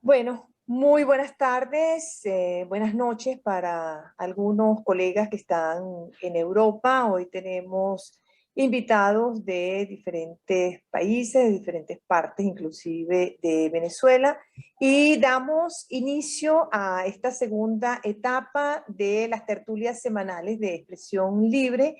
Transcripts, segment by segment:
Bueno, muy buenas tardes, buenas noches para algunos colegas que están en Europa. Hoy tenemos invitados de diferentes países, de diferentes partes, inclusive de Venezuela, y damos inicio a esta segunda etapa de las tertulias semanales de Expresión Libre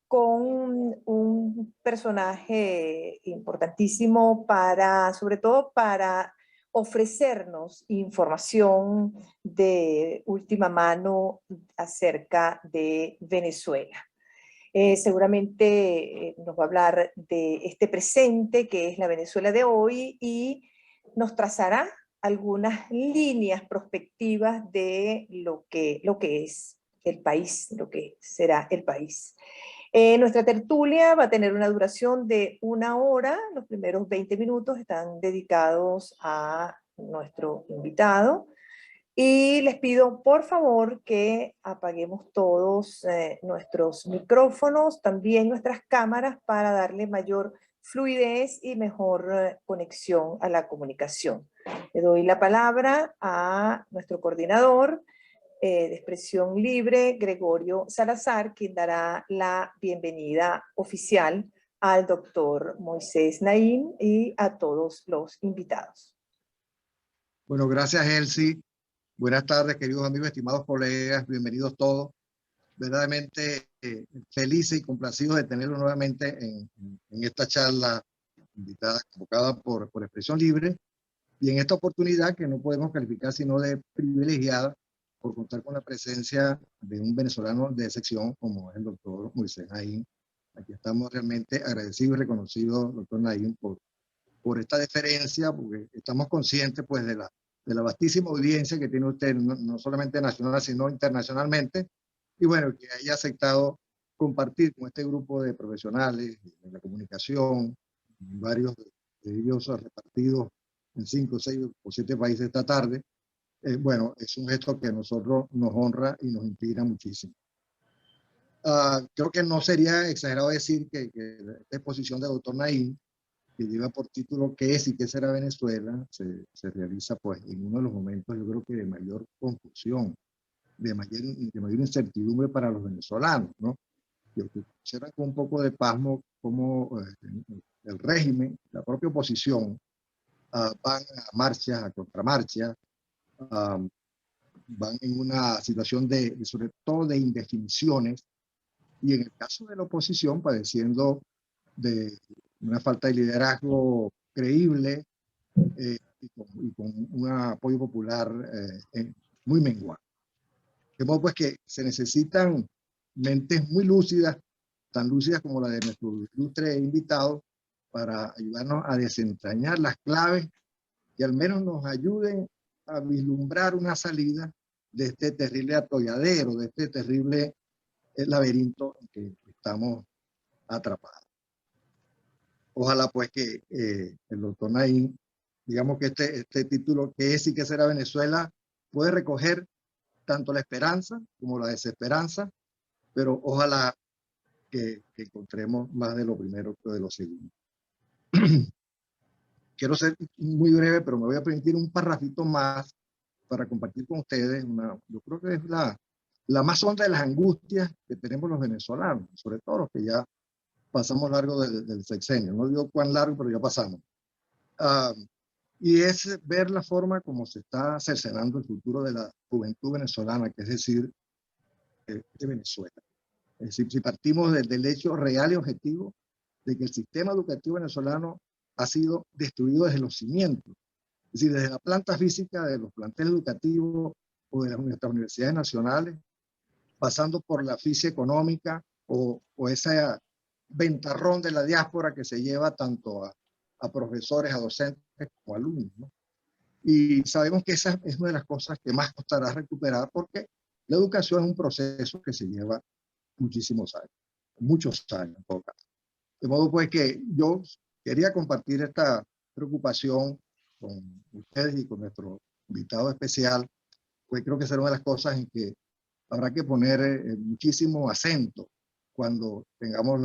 con un personaje importantísimo para, sobre todo para ofrecernos información de última mano acerca de Venezuela. Seguramente nos va a hablar de este presente que es la Venezuela de hoy y nos trazará algunas líneas prospectivas de lo que es el país, lo que será el país. Nuestra tertulia va a tener una duración de 1 hora. Los primeros 20 minutos están dedicados a nuestro invitado. Y les pido, por favor, que apaguemos todos nuestros micrófonos, también nuestras cámaras, para darle mayor fluidez y mejor conexión a la comunicación. Le doy la palabra a nuestro coordinador de Expresión Libre, Gregorio Salazar, quien dará la bienvenida oficial al doctor Moisés Naim y a todos los invitados. Bueno, gracias, Elsie. Buenas tardes, queridos amigos, estimados colegas, bienvenidos todos. Verdaderamente felices y complacidos de tenerlos nuevamente en esta charla invitada, convocada por Expresión Libre, y en esta oportunidad que no podemos calificar sino de privilegiada por contar con la presencia de un venezolano de excepción como es el doctor Moisés Naim. Aquí estamos realmente agradecidos y reconocidos, doctor Naim, por esta deferencia, porque estamos conscientes pues de la vastísima audiencia que tiene usted, no solamente nacional, sino internacionalmente, y bueno, que haya aceptado compartir con este grupo de profesionales de la comunicación, varios de ellos repartidos en 5, 6 o 7 países esta tarde. Bueno, es un gesto que a nosotros nos honra y nos inspira muchísimo. Creo que no sería exagerado decir que esta exposición de doctor Naim, que lleva por título ¿Qué es y qué será Venezuela?, se realiza pues en uno de los momentos, yo creo que de mayor confusión, de mayor incertidumbre para los venezolanos, ¿no? Yo que observan con un poco de pasmo cómo el régimen, la propia oposición, van a marchas, a contramarchas, van en una situación sobre todo de indefiniciones, y en el caso de la oposición padeciendo de una falta de liderazgo creíble y con un apoyo popular muy menguado. De modo pues que se necesitan mentes muy lúcidas, tan lúcidas como la de nuestro ilustre invitado, para ayudarnos a desentrañar las claves que al menos nos ayuden a vislumbrar una salida de este terrible atolladero, de este terrible laberinto en que estamos atrapados. Ojalá pues que el doctor Naim, digamos que este título, ¿Qué es y qué será Venezuela?, puede recoger tanto la esperanza como la desesperanza, pero ojalá que encontremos más de lo primero que de lo segundo. Quiero ser muy breve, pero me voy a permitir un parrafito más para compartir con ustedes yo creo que es la más honda de las angustias que tenemos los venezolanos, sobre todo los que ya pasamos largo del sexenio. No digo cuán largo, pero ya pasamos. Y es ver la forma como se está cercenando el futuro de la juventud venezolana, que es decir, de Venezuela. Es decir, si partimos del hecho real y objetivo de que el sistema educativo venezolano ha sido destruido desde los cimientos, es decir, desde la planta física de los planteles educativos o de nuestras universidades nacionales, pasando por la asfixia económica o esa ventarrón de la diáspora que se lleva tanto a profesores, a docentes como a alumnos, ¿no? Y sabemos que esa es una de las cosas que más costará recuperar, porque la educación es un proceso que se lleva muchísimos años en todo caso. De modo pues que yo quería compartir esta preocupación con ustedes y con nuestro invitado especial, pues creo que será una de las cosas en que habrá que poner muchísimo acento cuando tengamos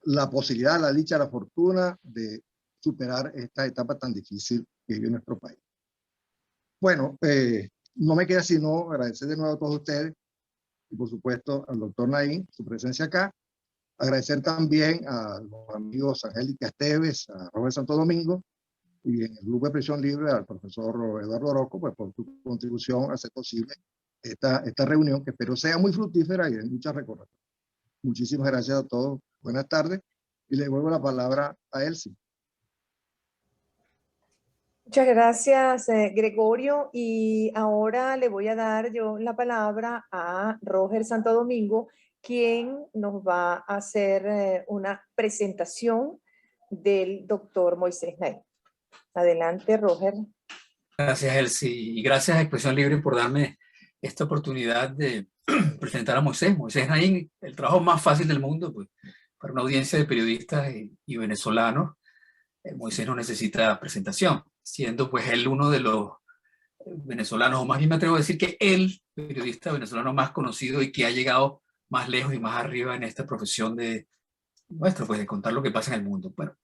la posibilidad, la dicha, la fortuna de superar esta etapa tan difícil que vive nuestro país. Bueno, no me queda sino agradecer de nuevo a todos ustedes y por supuesto al doctor Naín, su presencia acá. Agradecer también a los amigos Angélica Esteves, a Robert Santo Domingo y en el Grupo de Presión Libre al profesor Eduardo Orozco, pues por su contribución a hacer posible esta reunión, que espero sea muy fructífera y de muchas recordatorias. Muchísimas gracias a todos. Buenas tardes y le devuelvo la palabra a Elsie. Muchas gracias, Gregorio. Y ahora le voy a dar yo la palabra a Roger Santo Domingo, quien nos va a hacer una presentación del doctor Moisés Naín. Adelante, Roger. Gracias, Elsie, y gracias a Expresión Libre por darme esta oportunidad de presentar a Moisés Naín, el trabajo más fácil del mundo, pues, para una audiencia de periodistas y venezolanos. Moisés no necesita presentación, siendo pues él uno de los venezolanos, o más bien me atrevo a decir que el periodista venezolano más conocido y que ha llegado más lejos y más arriba en esta profesión de nuestra, pues de contar lo que pasa en el mundo. Bueno,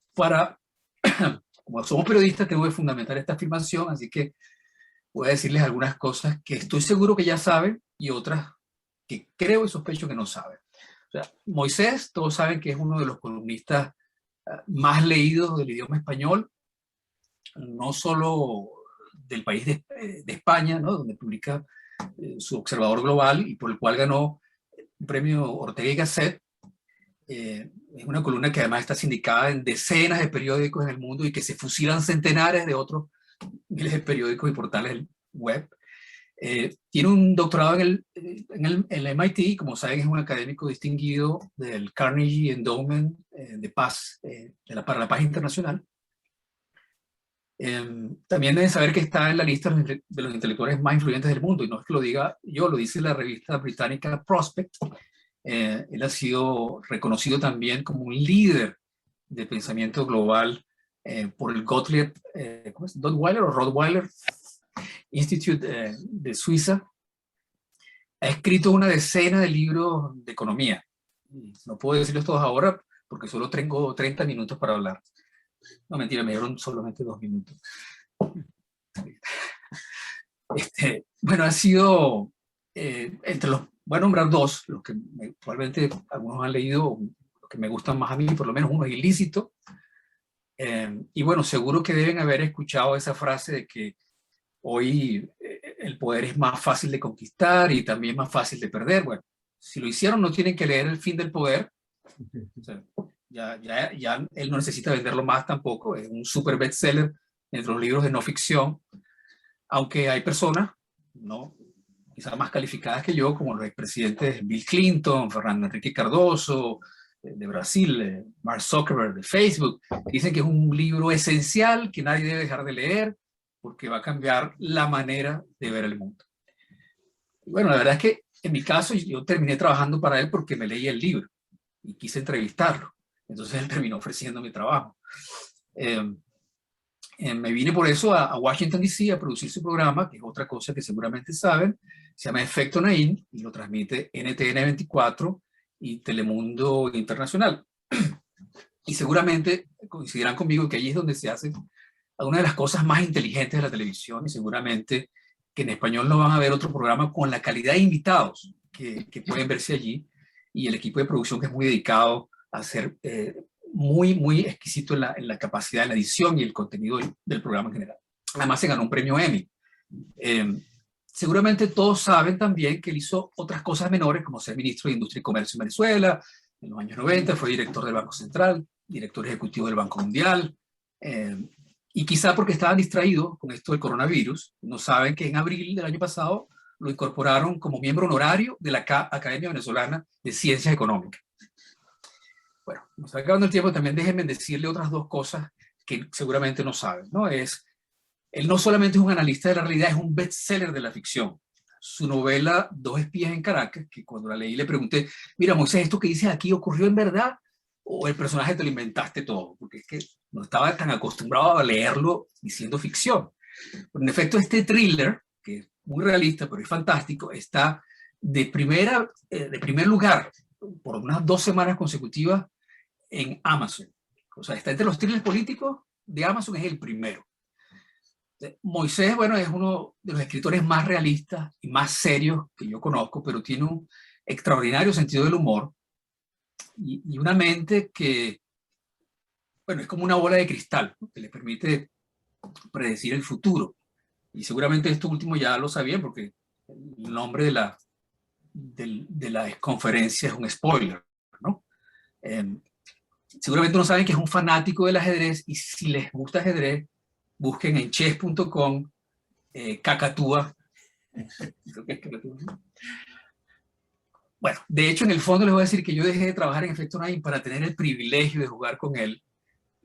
como somos periodistas, tengo que fundamentar esta afirmación, así que voy a decirles algunas cosas que estoy seguro que ya saben y otras que creo y sospecho que no saben. O sea, Moisés, todos saben que es uno de los columnistas más leídos del idioma español, no solo del país de España, ¿no? Donde publica su Observador Global y por el cual ganó un premio Ortega y Gasset. Es una columna que además está sindicada en decenas de periódicos en el mundo y que se fusilan centenares de otros miles de periódicos y portales web. Tiene un doctorado en el MIT, como saben es un académico distinguido del Carnegie Endowment de Paz, para la Paz Internacional. También deben saber que está en la lista de los intelectuales más influyentes del mundo, y no es que lo diga yo, lo dice la revista británica Prospect. Él ha sido reconocido también como un líder de pensamiento global por el Gottlieb Duttweiler o Rottweiler Institute de Suiza. Ha escrito una decena de libros de economía. No puedo decirlos todos ahora porque solo tengo 30 minutos para hablar. No, mentira, me dieron solamente 2 minutos. Bueno, ha sido entre los, voy a nombrar 2, los que probablemente algunos han leído, los que me gustan más a mí, por lo menos uno es Ilícito. Y bueno, seguro que deben haber escuchado esa frase de que hoy el poder es más fácil de conquistar y también más fácil de perder. Bueno, si lo hicieron no tienen que leer El fin del poder. O sea, ya él no necesita venderlo más tampoco, es un super bestseller entre los libros de no ficción, aunque hay personas, ¿no?, quizás más calificadas que yo, como los expresidentes Bill Clinton, Fernando Enrique Cardoso, de Brasil, Mark Zuckerberg de Facebook, dicen que es un libro esencial que nadie debe dejar de leer porque va a cambiar la manera de ver el mundo. Y bueno, la verdad es que en mi caso yo terminé trabajando para él porque me leí el libro y quise entrevistarlo. Entonces él terminó ofreciendo mi trabajo. Me vine por eso a Washington, D.C. a producir su programa, que es otra cosa que seguramente saben. Se llama Efecto Naín y lo transmite NTN 24 y Telemundo Internacional. Y seguramente coincidirán conmigo que allí es donde se hace una de las cosas más inteligentes de la televisión, y seguramente que en español no van a ver otro programa con la calidad de invitados que pueden verse allí, y el equipo de producción que es muy dedicado a ser muy exquisito en la capacidad de la edición y el contenido del programa en general. Además se ganó un premio Emmy. Seguramente todos saben también que él hizo otras cosas menores, como ser ministro de Industria y Comercio en Venezuela. En los años 90 fue director del Banco Central, director ejecutivo del Banco Mundial. Y quizá porque estaban distraídos con esto del coronavirus, no saben que en abril del año pasado lo incorporaron como miembro honorario de la Academia Venezolana de Ciencias Económicas. Bueno, nos está acabando el tiempo, también déjenme decirle otras 2 cosas que seguramente no saben, ¿no? Él no solamente es un analista de la realidad, es un bestseller de la ficción. Su novela Dos espías en Caracas, que cuando la leí le pregunté, mira Moisés, ¿esto que dices aquí ocurrió en verdad? ¿O el personaje te lo inventaste todo? Porque es que no estaba tan acostumbrado a leerlo diciendo ficción. Pero en efecto, este thriller, que es muy realista, pero es fantástico, está de primer lugar por unas 2 semanas consecutivas en Amazon. O sea, está entre los thrillers políticos de Amazon, es el primero. Moisés, bueno, es uno de los escritores más realistas y más serios que yo conozco, pero tiene un extraordinario sentido del humor y una mente que, bueno, es como una bola de cristal, ¿no?, que le permite predecir el futuro. Y seguramente esto último ya lo sabían porque el nombre de la conferencia es un spoiler, ¿no? Seguramente no saben que es un fanático del ajedrez y si les gusta ajedrez, busquen en chess.com Cacatúa. Bueno, de hecho, en el fondo les voy a decir que yo dejé de trabajar en Efecto Nine para tener el privilegio de jugar con él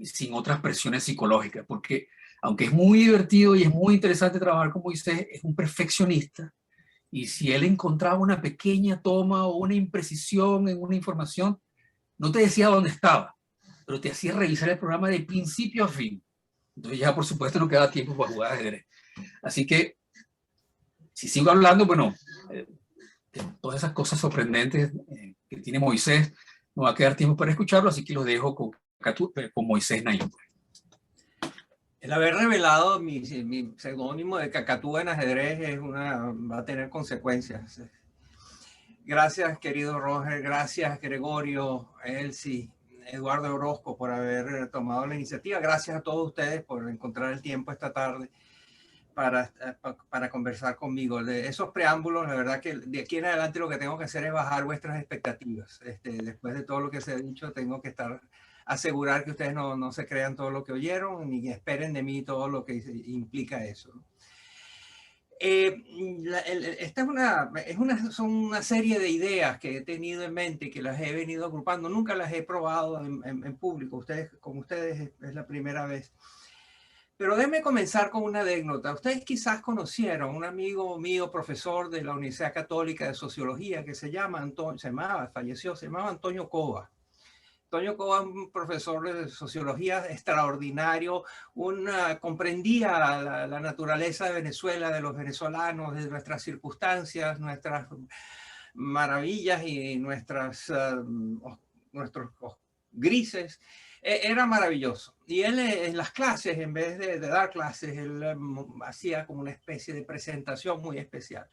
sin otras presiones psicológicas, porque aunque es muy divertido y es muy interesante trabajar con Moisés, es un perfeccionista. Y si él encontraba una pequeña toma o una imprecisión en una información, no te decía dónde estaba, pero te hacía revisar el programa de principio a fin. Entonces ya, por supuesto, no queda tiempo para jugar ajedrez. Así que, si sigo hablando, bueno, todas esas cosas sorprendentes que tiene Moisés, no va a quedar tiempo para escucharlo, así que los dejo con Moisés Naim. El haber revelado mi seudónimo de Cacatúa en ajedrez va a tener consecuencias. Gracias, querido Roger, gracias, Gregorio, Elsie, Eduardo Orozco, por haber tomado la iniciativa. Gracias a todos ustedes por encontrar el tiempo esta tarde para conversar conmigo. De esos preámbulos, la verdad que de aquí en adelante lo que tengo que hacer es bajar vuestras expectativas. Después de todo lo que se ha dicho, tengo que asegurar que ustedes no se crean todo lo que oyeron ni esperen de mí todo lo que implica eso. Esta son una serie de ideas que he tenido en mente, que las he venido agrupando. Nunca las he probado en público. Con ustedes es la primera vez. Pero déjenme comenzar con una anécdota. Ustedes quizás conocieron un amigo mío, profesor de la Universidad Católica de Sociología, que falleció, se llamaba Antonio Cova. Antonio Cova, un profesor de sociología extraordinario, comprendía la naturaleza de Venezuela, de los venezolanos, de nuestras circunstancias, nuestras maravillas y nuestros grises. Era maravilloso. Y él en las clases, en vez de dar clases, él hacía como una especie de presentación muy especial.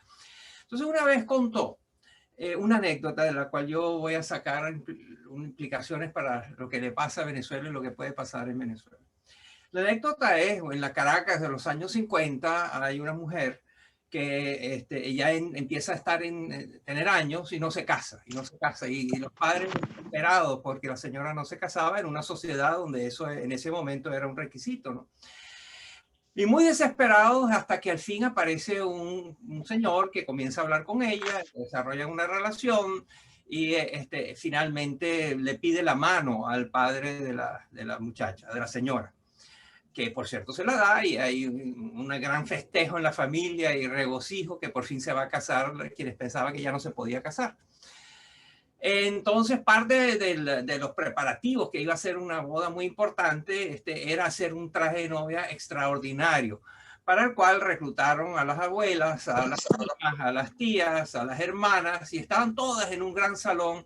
Entonces una vez contó una anécdota de la cual yo voy a sacar implicaciones para lo que le pasa a Venezuela y lo que puede pasar en Venezuela. La anécdota es, en la Caracas de los años 50, hay una mujer que ella empieza a tener años y no se casa, y los padres desesperados porque la señora no se casaba en una sociedad donde eso en ese momento era un requisito, ¿no? Y muy desesperados hasta que al fin aparece un señor que comienza a hablar con ella, desarrollan una relación y finalmente le pide la mano al padre de la muchacha, de la señora, que por cierto se la da y hay un gran festejo en la familia y regocijo que por fin se va a casar quienes pensaban que ya no se podía casar. Entonces parte de los preparativos, que iba a ser una boda muy importante, era hacer un traje de novia extraordinario, para el cual reclutaron a las abuelas, a las primas, a las tías, a las hermanas, y estaban todas en un gran salón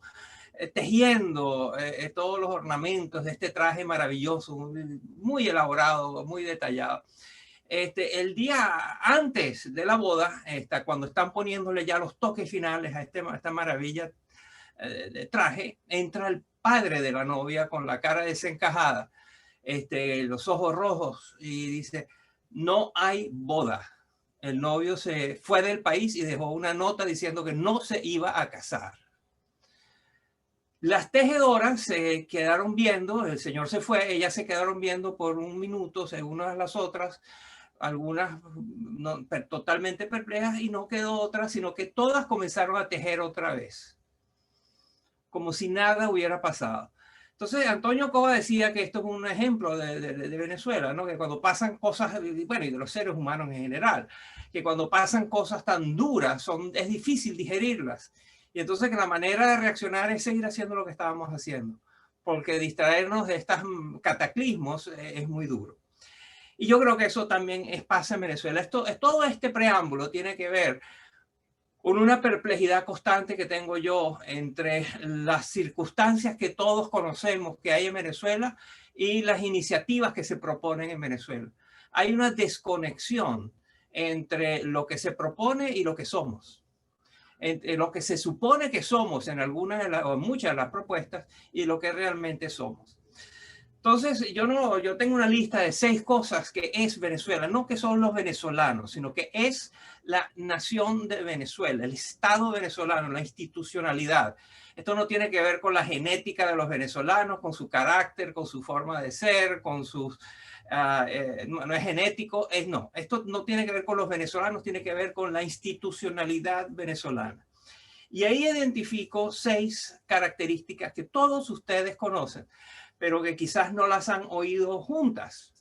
tejiendo todos los ornamentos de este traje maravilloso, muy elaborado, muy detallado. El día antes de la boda, cuando están poniéndole ya los toques finales a esta maravilla de traje, entra el padre de la novia con la cara desencajada, los ojos rojos, y dice: no hay boda. El novio se fue del país y dejó una nota diciendo que no se iba a casar. Las tejedoras se quedaron viendo, el señor se fue, ellas se quedaron viendo por un minuto, unas a las otras, algunas totalmente perplejas, y no quedó otra, sino que todas comenzaron a tejer otra vez, como si nada hubiera pasado. Entonces Antonio Cova decía que esto es un ejemplo de Venezuela, ¿no? Que cuando pasan cosas, bueno, y de los seres humanos en general, que cuando pasan cosas tan duras es difícil digerirlas. Y entonces que la manera de reaccionar es seguir haciendo lo que estábamos haciendo, porque distraernos de estos cataclismos es muy duro. Y yo creo que eso también pasa en Venezuela. Todo este preámbulo tiene que ver con una perplejidad constante que tengo yo entre las circunstancias que todos conocemos que hay en Venezuela y las iniciativas que se proponen en Venezuela. hay una desconexión entre lo que se propone y lo que somos. Entre lo que se supone que somos en algunas o muchas de las propuestas y lo que realmente somos. Entonces, yo tengo una lista de 6 cosas que es Venezuela, no que son los venezolanos, sino que es la nación de Venezuela, el Estado venezolano, la institucionalidad. Esto no tiene que ver con la genética de los venezolanos, con su carácter, con su forma de ser, con sus... no es genético, no. Esto no tiene que ver con los venezolanos, tiene que ver con la institucionalidad venezolana. Y ahí identifico 6 características que todos ustedes conocen, pero que quizás no las han oído juntas.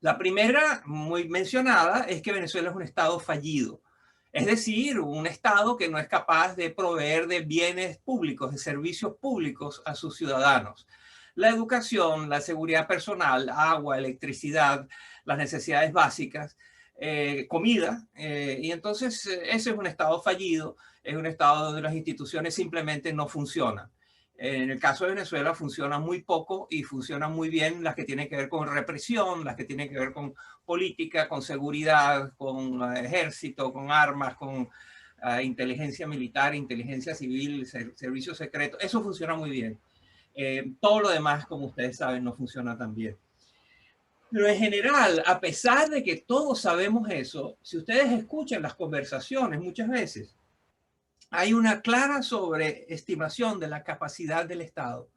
La primera, muy mencionada, es que Venezuela es un estado fallido. Es decir, un estado que no es capaz de proveer de bienes públicos, de servicios públicos a sus ciudadanos. La educación, la seguridad personal, agua, electricidad, las necesidades básicas, comida. Y entonces ese es un estado fallido, es un estado donde las instituciones simplemente no funcionan. En el caso de Venezuela funciona muy poco y funcionan muy bien las que tienen que ver con represión, las que tienen que ver con política, con seguridad, con ejército, con armas, con inteligencia militar, inteligencia civil, servicios secretos. Eso funciona muy bien. Todo lo demás, como ustedes saben, no funciona tan bien. Pero en general, a pesar de que todos sabemos eso, si ustedes escuchan las conversaciones muchas veces, hay una clara sobreestimación de la capacidad del Estado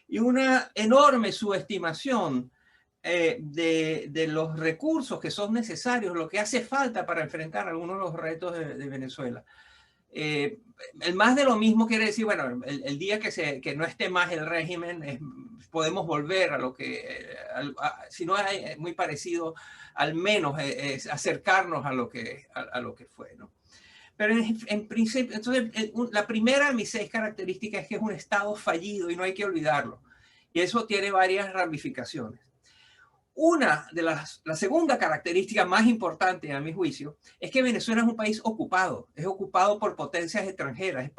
y una enorme subestimación de los recursos que son necesarios, lo que hace falta para enfrentar algunos de los retos de Venezuela. El más de lo mismo quiere decir, bueno, el día que no esté más el régimen, podemos volver a lo que, si no es muy parecido, al menos acercarnos a lo que fue, ¿no? Pero en principio, entonces, la primera de mis 6 características es que es un estado fallido y no hay que olvidarlo. Y eso tiene varias ramificaciones. La segunda característica más importante, a mi juicio, es que Venezuela es un país ocupado. Es ocupado por potencias extranjeras.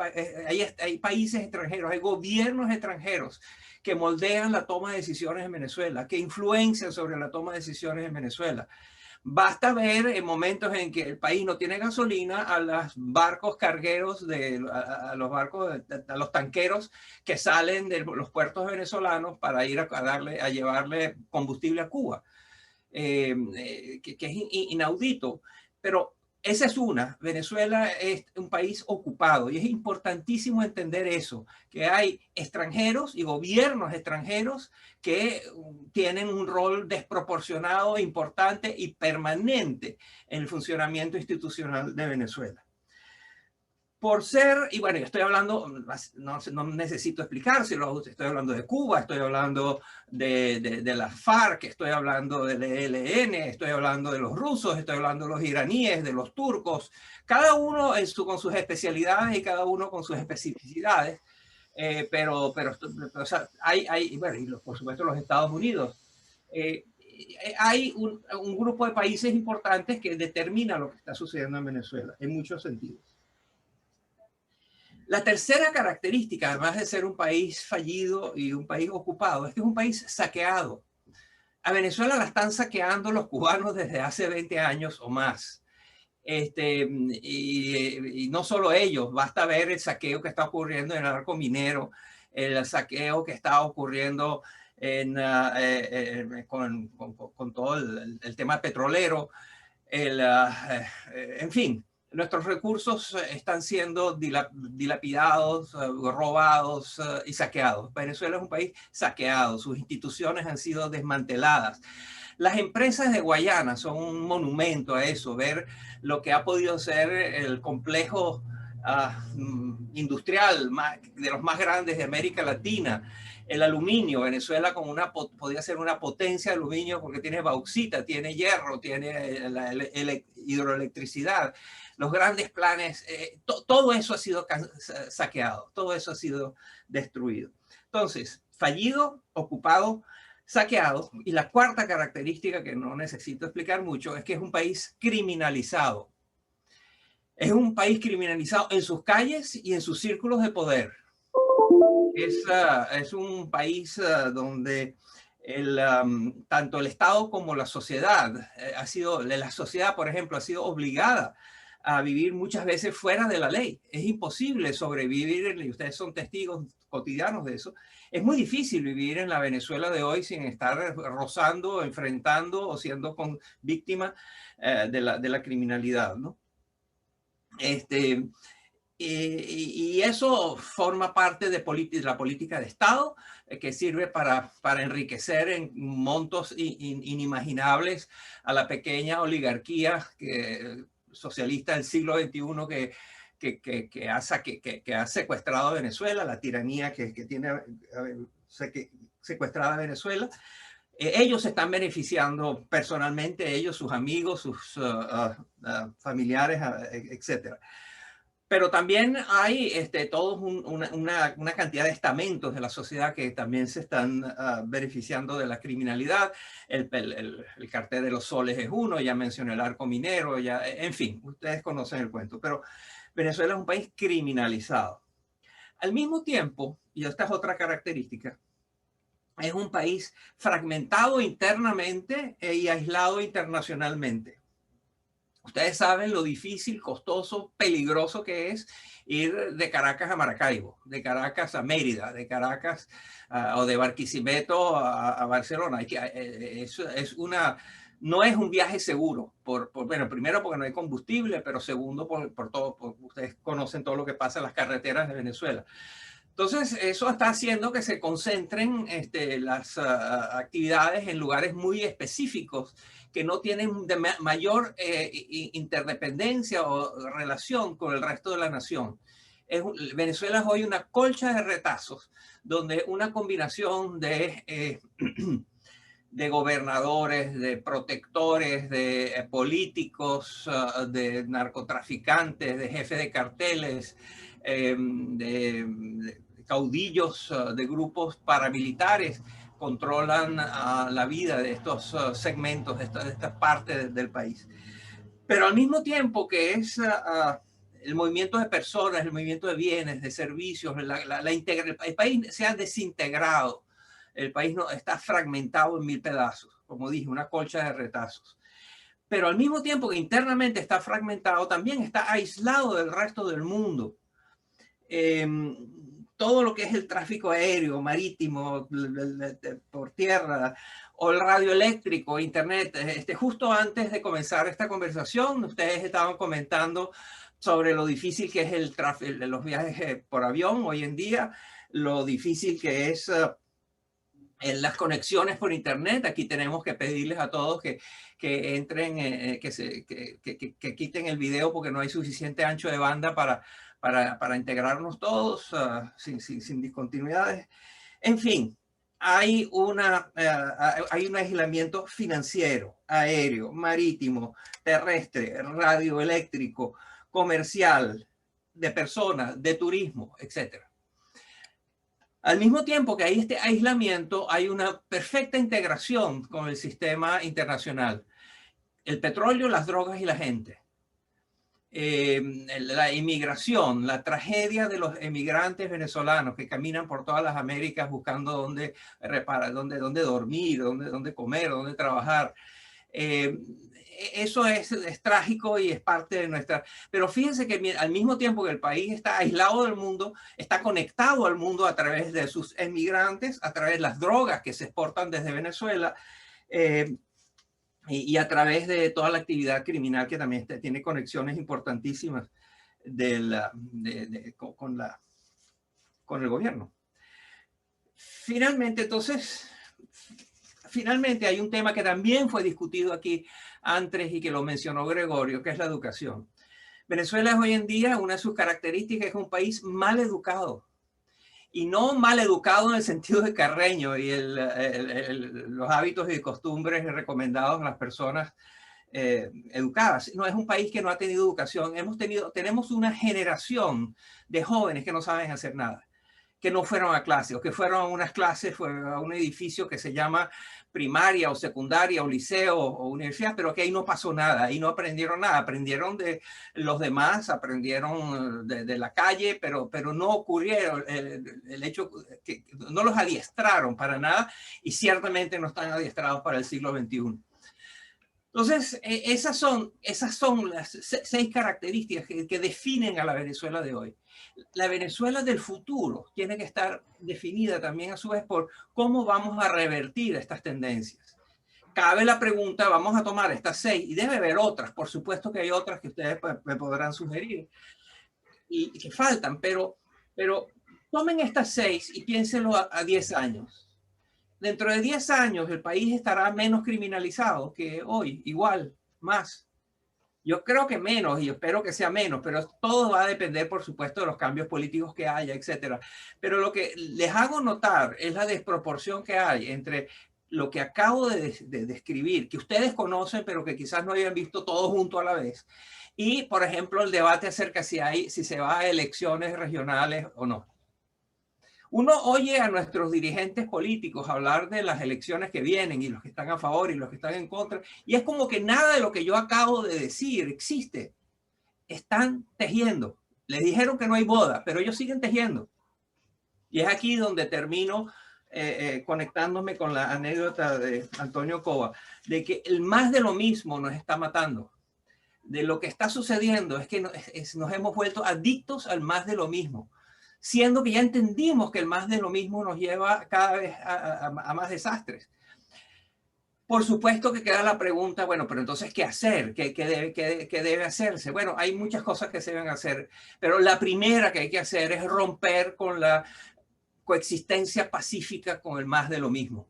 Hay países extranjeros, hay gobiernos extranjeros que moldean la toma de decisiones en Venezuela, que influencian sobre la toma de decisiones en Venezuela. Basta ver en momentos en que el país no tiene gasolina a los barcos cargueros, a los tanqueros que salen de los puertos venezolanos para ir a llevarle combustible a Cuba, que es inaudito. Pero esa es una. Venezuela es un país ocupado y es importantísimo entender eso, que hay extranjeros y gobiernos extranjeros que tienen un rol desproporcionado, importante y permanente en el funcionamiento institucional de Venezuela. Por ser, y bueno, yo estoy hablando, no necesito explicárselo, estoy hablando de Cuba, estoy hablando de la FARC, estoy hablando del ELN, estoy hablando de los rusos, estoy hablando de los iraníes, de los turcos, cada uno con sus especialidades y cada uno con sus especificidades, pero o sea, bueno, y por supuesto los Estados Unidos. Hay un grupo de países importantes que determina lo que está sucediendo en Venezuela, en muchos sentidos. La tercera característica, además de ser un país fallido y un país ocupado, es que es un país saqueado. A Venezuela la están saqueando los cubanos desde hace 20 años o más. Y no solo ellos, basta ver el saqueo que está ocurriendo en el arco minero, el saqueo que está ocurriendo con todo el tema petrolero, en fin. Nuestros recursos están siendo dilapidados, robados y saqueados. Venezuela es un país saqueado, sus instituciones han sido desmanteladas. Las empresas de Guayana son un monumento a eso, ver lo que ha podido ser el complejo industrial de los más grandes de América Latina. El aluminio, Venezuela podría ser una potencia de aluminio porque tiene bauxita, tiene hierro, tiene la hidroelectricidad. Los grandes planes, todo eso ha sido saqueado, todo eso ha sido destruido. Entonces, fallido, ocupado, saqueado. Y la cuarta característica que no necesito explicar mucho es que es un país criminalizado. Es un país criminalizado en sus calles y en sus círculos de poder. Es un país donde Tanto el Estado como la sociedad, la sociedad, por ejemplo, ha sido obligada a vivir muchas veces fuera de la ley. Es imposible sobrevivir, y ustedes son testigos cotidianos de eso. Es muy difícil vivir en la Venezuela de hoy sin estar rozando, enfrentando o siendo víctima de la criminalidad, ¿no? Y eso forma parte de la política de Estado, que sirve para enriquecer en montos inimaginables a la pequeña oligarquía socialista del siglo XXI que ha secuestrado a Venezuela, la tiranía que tiene secuestrada a Venezuela. Ellos se están beneficiando personalmente, ellos, sus amigos, sus familiares, etcétera. Pero también hay todos una cantidad de estamentos de la sociedad que también se están beneficiando de la criminalidad. El cartel de los soles es uno, ya mencioné el arco minero, en fin, ustedes conocen el cuento. Pero Venezuela es un país criminalizado. Al mismo tiempo, y esta es otra característica, es un país fragmentado internamente y aislado internacionalmente. Ustedes saben lo difícil, costoso, peligroso que es ir de Caracas a Maracaibo, de Caracas a Mérida, de Caracas o de Barquisimeto a Barcelona. No es un viaje seguro. Bueno, primero porque no hay combustible, pero segundo ustedes conocen todo lo que pasa en las carreteras de Venezuela. Entonces, eso está haciendo que se concentren las actividades en lugares muy específicos que no tienen mayor interdependencia o relación con el resto de la nación. Venezuela es hoy una colcha de retazos, donde una combinación de gobernadores, de protectores, de políticos, de narcotraficantes, de jefes de carteles, de caudillos de grupos paramilitares controlan la vida de estos segmentos, de estas partes del país. Pero al mismo tiempo que es el movimiento de personas, el movimiento de bienes, de servicios, el país se ha desintegrado. El país está fragmentado en 1000 pedazos, como dije, una colcha de retazos. Pero al mismo tiempo que internamente está fragmentado, también está aislado del resto del mundo. Todo lo que es el tráfico aéreo, marítimo, por tierra, o el radioeléctrico, internet. Justo antes de comenzar esta conversación, ustedes estaban comentando sobre lo difícil que es los viajes por avión hoy en día, lo difícil que es en las conexiones por internet. Aquí tenemos que pedirles a todos que entren, que quiten el video porque no hay suficiente ancho de banda para integrarnos todos sin discontinuidades. En fin, hay un aislamiento financiero, aéreo, marítimo, terrestre, radioeléctrico, comercial, de personas, de turismo, etc. Al mismo tiempo que hay este aislamiento, hay una perfecta integración con el sistema internacional. El petróleo, las drogas y la gente. La inmigración, la tragedia de los emigrantes venezolanos que caminan por todas las Américas buscando dónde dormir, dónde comer, dónde trabajar. Eso es trágico y es parte de nuestra... Pero fíjense que al mismo tiempo que el país está aislado del mundo, está conectado al mundo a través de sus emigrantes, a través de las drogas que se exportan desde Venezuela, y a través de toda la actividad criminal que también tiene conexiones importantísimas con el gobierno. Finalmente, hay un tema que también fue discutido aquí antes y que lo mencionó Gregorio, que es la educación. Venezuela es hoy en día, una de sus características, es un país mal educado. Y no mal educado en el sentido de Carreño y los hábitos y costumbres recomendados a las personas educadas. No, es un país que no ha tenido educación. Tenemos una generación de jóvenes que no saben hacer nada. que no fueron a clase o que fueron a unas clases, fueron a un edificio que se llama primaria o secundaria o liceo o universidad, pero que ahí no pasó nada, ahí no aprendieron nada, aprendieron de los demás, aprendieron de la calle, pero no ocurrieron el hecho que no los adiestraron para nada y ciertamente no están adiestrados para el siglo XXI. Entonces, esas son las 6 características que definen a la Venezuela de hoy. La Venezuela del futuro tiene que estar definida también a su vez por cómo vamos a revertir estas tendencias. Cabe la pregunta, vamos a tomar estas 6 y debe haber otras, por supuesto que hay otras que ustedes me podrán sugerir y que faltan, pero tomen estas 6 y piénsenlo a 10 años. Dentro de 10 años el país estará menos criminalizado que hoy, igual, más. Yo creo que menos y espero que sea menos, pero todo va a depender, por supuesto, de los cambios políticos que haya, etcétera. Pero lo que les hago notar es la desproporción que hay entre lo que acabo de describir, que ustedes conocen, pero que quizás no hayan visto todo junto a la vez. Y, por ejemplo, el debate acerca si se va a elecciones regionales o no. Uno oye a nuestros dirigentes políticos hablar de las elecciones que vienen y los que están a favor y los que están en contra, y es como que nada de lo que yo acabo de decir existe. Están tejiendo. Les dijeron que no hay boda, pero ellos siguen tejiendo. Y es aquí donde termino conectándome con la anécdota de Antonio Cova, de que el más de lo mismo nos está matando. De lo que está sucediendo es que nos hemos vuelto adictos al más de lo mismo, siendo que ya entendimos que el más de lo mismo nos lleva cada vez a más desastres. Por supuesto que queda la pregunta, bueno, pero entonces, ¿qué hacer? ¿Qué debe hacerse? Bueno, hay muchas cosas que se deben hacer, pero la primera que hay que hacer es romper con la coexistencia pacífica con el más de lo mismo.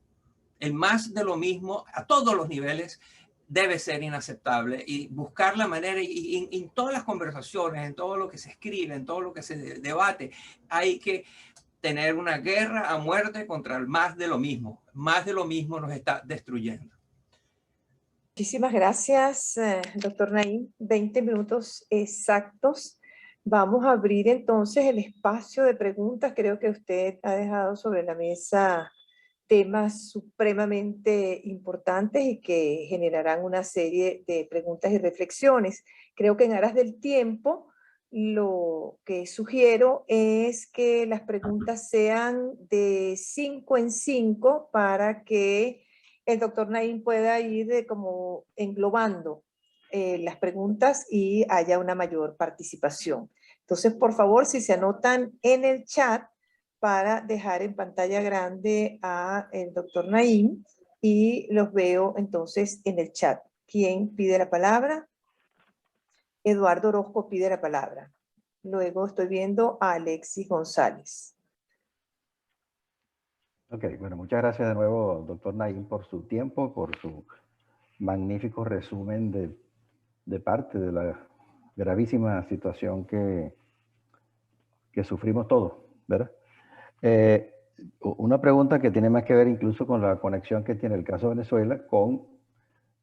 El más de lo mismo a todos los niveles debe ser inaceptable y buscar la manera, y en todas las conversaciones, en todo lo que se escribe, en todo lo que se debate, hay que tener una guerra a muerte contra el más de lo mismo. Más de lo mismo nos está destruyendo. Muchísimas gracias, doctor Naim. 20 minutos exactos. Vamos a abrir entonces el espacio de preguntas. Creo que usted ha dejado sobre la mesa temas supremamente importantes y que generarán una serie de preguntas y reflexiones. Creo que en aras del tiempo, lo que sugiero es que las preguntas sean de 5 en 5 para que el doctor Naim pueda ir como englobando las preguntas y haya una mayor participación. Entonces, por favor, si se anotan en el chat, para dejar en pantalla grande a el doctor Naim y los veo entonces en el chat. ¿Quién pide la palabra? Eduardo Orozco pide la palabra. Luego estoy viendo a Alexis González. Ok, bueno, muchas gracias de nuevo, doctor Naim, por su tiempo, por su magnífico resumen de parte de la gravísima situación que sufrimos todos, ¿verdad? Una pregunta que tiene más que ver incluso con la conexión que tiene el caso de Venezuela con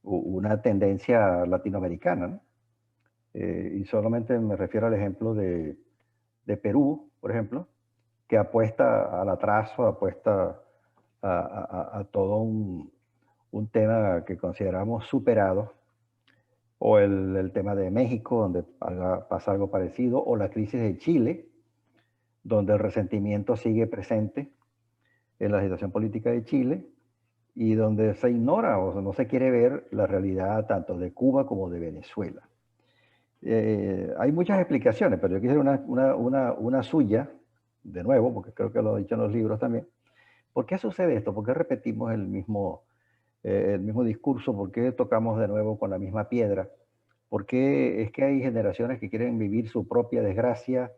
una tendencia latinoamericana, ¿no? Y solamente me refiero al ejemplo de Perú, por ejemplo, que apuesta al atraso, apuesta a todo un tema que consideramos superado, o el tema de México, donde pasa algo parecido, o la crisis de Chile, donde el resentimiento sigue presente en la situación política de Chile y donde se ignora o no se quiere ver la realidad tanto de Cuba como de Venezuela. Hay muchas explicaciones, pero yo quisiera una suya, de nuevo, porque creo que lo he dicho en los libros también. ¿Por qué sucede esto? ¿Por qué repetimos el mismo discurso? ¿Por qué tocamos de nuevo con la misma piedra? ¿Por qué es que hay generaciones que quieren vivir su propia desgracia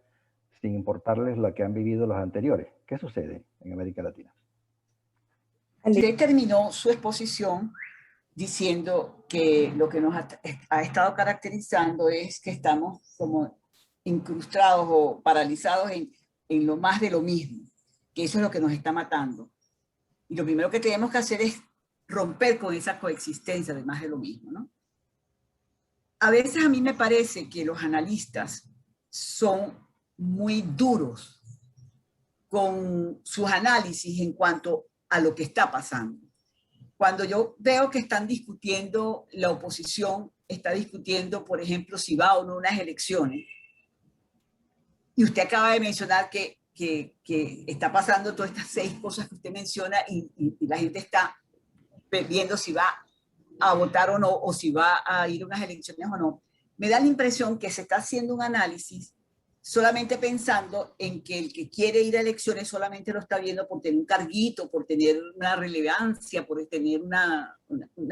sin importarles lo que han vivido los anteriores? ¿Qué sucede en América Latina? Usted terminó su exposición diciendo que lo que nos ha estado caracterizando es que estamos como incrustados o paralizados en lo más de lo mismo, que eso es lo que nos está matando. Y lo primero que tenemos que hacer es romper con esa coexistencia de más de lo mismo, ¿no? A veces a mí me parece que los analistas son muy duros con sus análisis en cuanto a lo que está pasando. Cuando yo veo que están discutiendo, la oposición está discutiendo, por ejemplo, si va o no a unas elecciones, y usted acaba de mencionar que está pasando todas estas 6 cosas que usted menciona y la gente está viendo si va a votar o no, o si va a ir a unas elecciones o no, me da la impresión que se está haciendo un análisis solamente pensando en que el que quiere ir a elecciones solamente lo está viendo por tener un carguito, por tener una relevancia, por tener una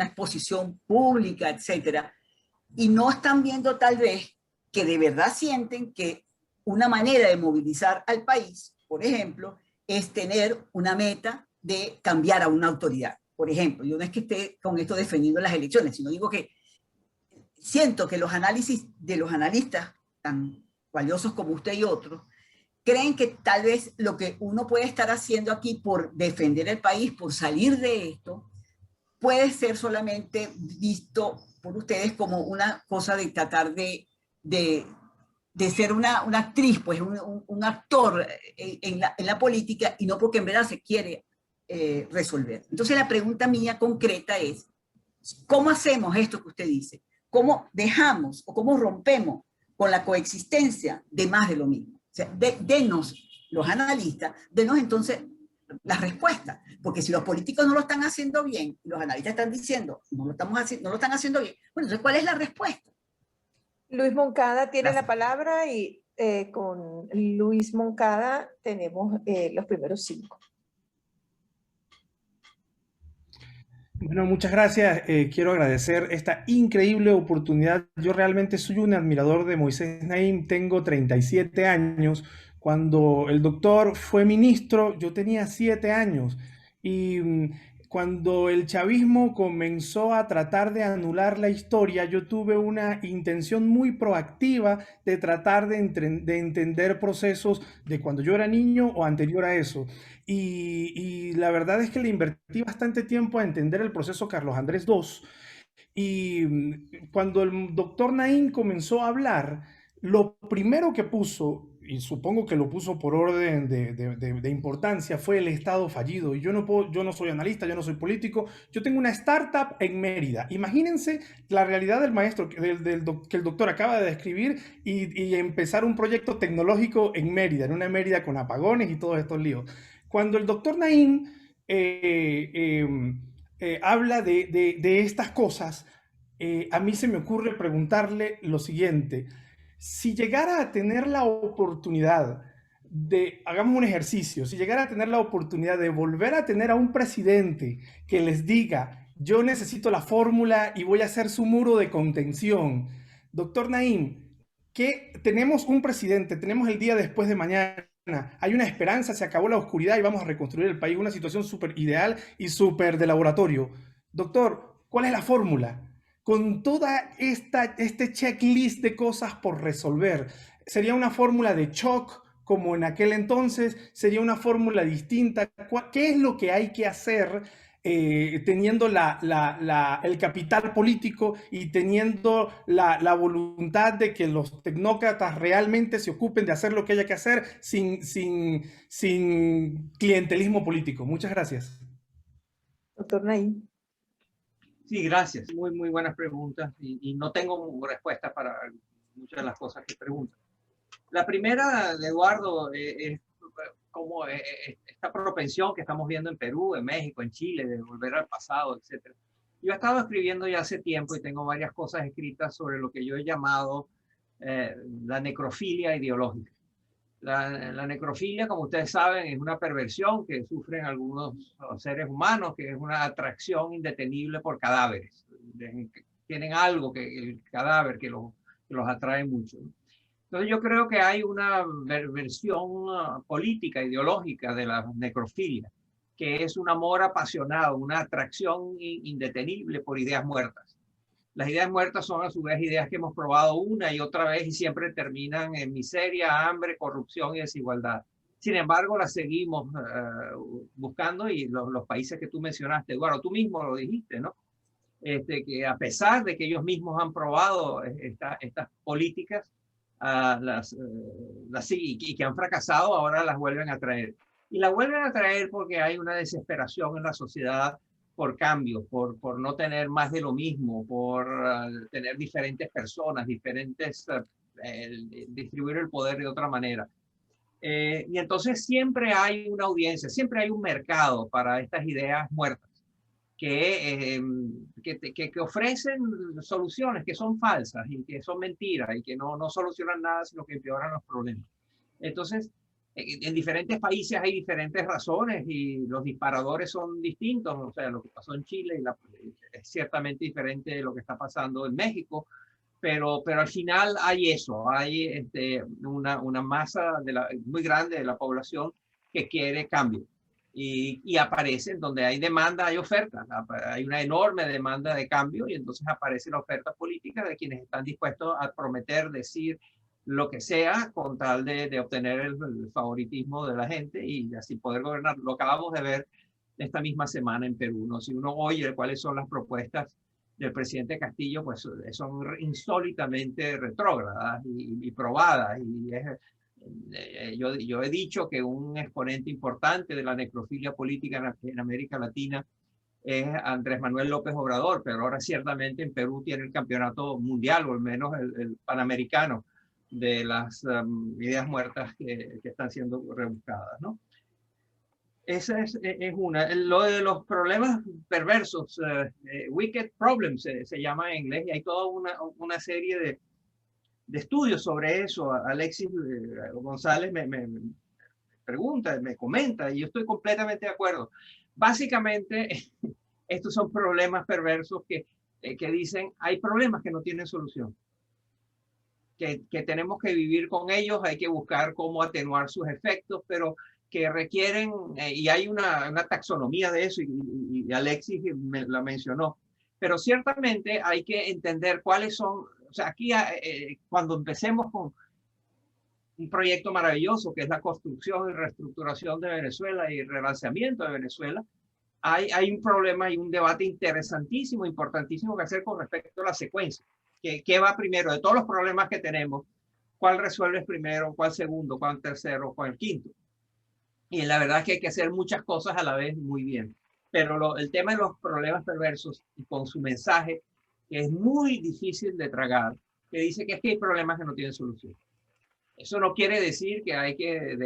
exposición pública, etcétera. Y no están viendo tal vez que de verdad sienten que una manera de movilizar al país, por ejemplo, es tener una meta de cambiar a una autoridad. Por ejemplo, yo no es que esté con esto defendiendo las elecciones, sino digo que siento que los análisis de los analistas tan valiosos como usted y otros, creen que tal vez lo que uno puede estar haciendo aquí por defender el país, por salir de esto, puede ser solamente visto por ustedes como una cosa de tratar de ser una actriz, pues un actor en la política, y no porque en verdad se quiere resolver. Entonces la pregunta mía concreta es, ¿cómo hacemos esto que usted dice? ¿Cómo dejamos o cómo rompemos con la coexistencia de más de lo mismo? O sea, denos, los analistas, denos entonces las respuestas, porque si los políticos no lo están haciendo bien, los analistas están diciendo no lo están haciendo bien, bueno, entonces ¿cuál es la respuesta? Luis Moncada tiene Gracias. la palabra y con Luis Moncada tenemos los primeros 5. Bueno, muchas gracias. Quiero agradecer esta increíble oportunidad. Yo realmente soy un admirador de Moisés Naím. Tengo 37 años. Cuando el doctor fue ministro, yo tenía 7 años. Y cuando el chavismo comenzó a tratar de anular la historia, yo tuve una intención muy proactiva de tratar de entender procesos de cuando yo era niño o anterior a eso. Y la verdad es que le invertí bastante tiempo a entender el proceso Carlos Andrés II. Y cuando el doctor Naím comenzó a hablar, lo primero que puso, y supongo que lo puso por orden de importancia, fue el Estado fallido. Y yo no soy analista, yo no soy político, yo tengo una startup en Mérida. Imagínense la realidad del maestro que el doctor acaba de describir y empezar un proyecto tecnológico en Mérida, en una Mérida con apagones y todos estos líos. Cuando el doctor Naím habla de estas cosas, a mí se me ocurre preguntarle lo siguiente. Si llegara a tener la oportunidad hagamos un ejercicio, si llegara a tener la oportunidad de volver a tener a un presidente que les diga, yo necesito la fórmula y voy a hacer su muro de contención. Doctor Naím, que tenemos un presidente, tenemos el día después de mañana, hay una esperanza, se acabó la oscuridad y vamos a reconstruir el país, una situación súper ideal y súper de laboratorio. Doctor, ¿cuál es la fórmula? Con toda este checklist de cosas por resolver, ¿sería una fórmula de shock como en aquel entonces? ¿Sería una fórmula distinta? ¿Qué es lo que hay que hacer teniendo el capital político y teniendo la voluntad de que los tecnócratas realmente se ocupen de hacer lo que haya que hacer sin clientelismo político? Muchas gracias. Doctor Naím. Sí, gracias. Muy buenas preguntas y no tengo respuesta para muchas de las cosas que preguntan. La primera de Eduardo es como esta propensión que estamos viendo en Perú, en México, en Chile, de volver al pasado, etc. Yo he estado escribiendo ya hace tiempo y tengo varias cosas escritas sobre lo que yo he llamado la necrofilia ideológica. La necrofilia, como ustedes saben, es una perversión que sufren algunos seres humanos, que es una atracción indetenible por cadáveres. Tienen algo que el cadáver que los atrae mucho. Entonces yo creo que hay una versión política, ideológica de la necrofilia, que es un amor apasionado, una atracción indetenible por ideas muertas. Las ideas muertas son a su vez ideas que hemos probado una y otra vez y siempre terminan en miseria, hambre, corrupción y desigualdad. Sin embargo, las seguimos buscando y los países que tú mencionaste, Eduardo, tú mismo lo dijiste, ¿no? Que a pesar de que ellos mismos han probado estas políticas, y que han fracasado, ahora las vuelven a traer. Y la vuelven a traer porque hay una desesperación en la sociedad por cambios, por no tener más de lo mismo, por tener diferentes personas, distribuir el poder de otra manera. Y entonces siempre hay una audiencia, siempre hay un mercado para estas ideas muertas que ofrecen soluciones que son falsas y que son mentiras y que no solucionan nada, sino que empeoran los problemas. Entonces, en diferentes países hay diferentes razones y los disparadores son distintos. O sea, lo que pasó en Chile es ciertamente diferente de lo que está pasando en México, pero al final hay eso, hay una masa muy grande de la población que quiere cambio. Y aparecen donde hay demanda, hay oferta, hay una enorme demanda de cambio y entonces aparece la oferta política de quienes están dispuestos a prometer, decir lo que sea con tal de obtener el favoritismo de la gente y así poder gobernar. Lo acabamos de ver esta misma semana en Perú, ¿no? Si uno oye cuáles son las propuestas del presidente Castillo, pues son insólitamente retrógradas y probadas. Y yo he dicho que un exponente importante de la necrofilia política en América Latina es Andrés Manuel López Obrador, pero ahora ciertamente en Perú tiene el campeonato mundial, o al menos el panamericano, de las ideas muertas que están siendo rebuscadas, ¿no? Esa es una. Lo de los problemas perversos, wicked problems se llama en inglés, y hay toda una serie de estudios sobre eso. Alexis González me pregunta, me comenta, y yo estoy completamente de acuerdo. Básicamente, estos son problemas perversos que dicen, hay problemas que no tienen solución, que tenemos que vivir con ellos, hay que buscar cómo atenuar sus efectos, pero que requieren, y hay una taxonomía de eso, y Alexis la mencionó, pero ciertamente hay que entender cuáles son, o sea, aquí cuando empecemos con un proyecto maravilloso que es la construcción y reestructuración de Venezuela y relanzamiento de Venezuela, hay un problema y un debate interesantísimo, importantísimo que hacer con respecto a la secuencia. ¿Qué va primero? De todos los problemas que tenemos, ¿cuál resuelves primero? ¿Cuál segundo? ¿Cuál tercero? ¿Cuál quinto? Y la verdad es que hay que hacer muchas cosas a la vez muy bien. Pero el tema de los problemas perversos y con su mensaje, que es muy difícil de tragar, que dice que es que hay problemas que no tienen solución. Eso no quiere decir que hay que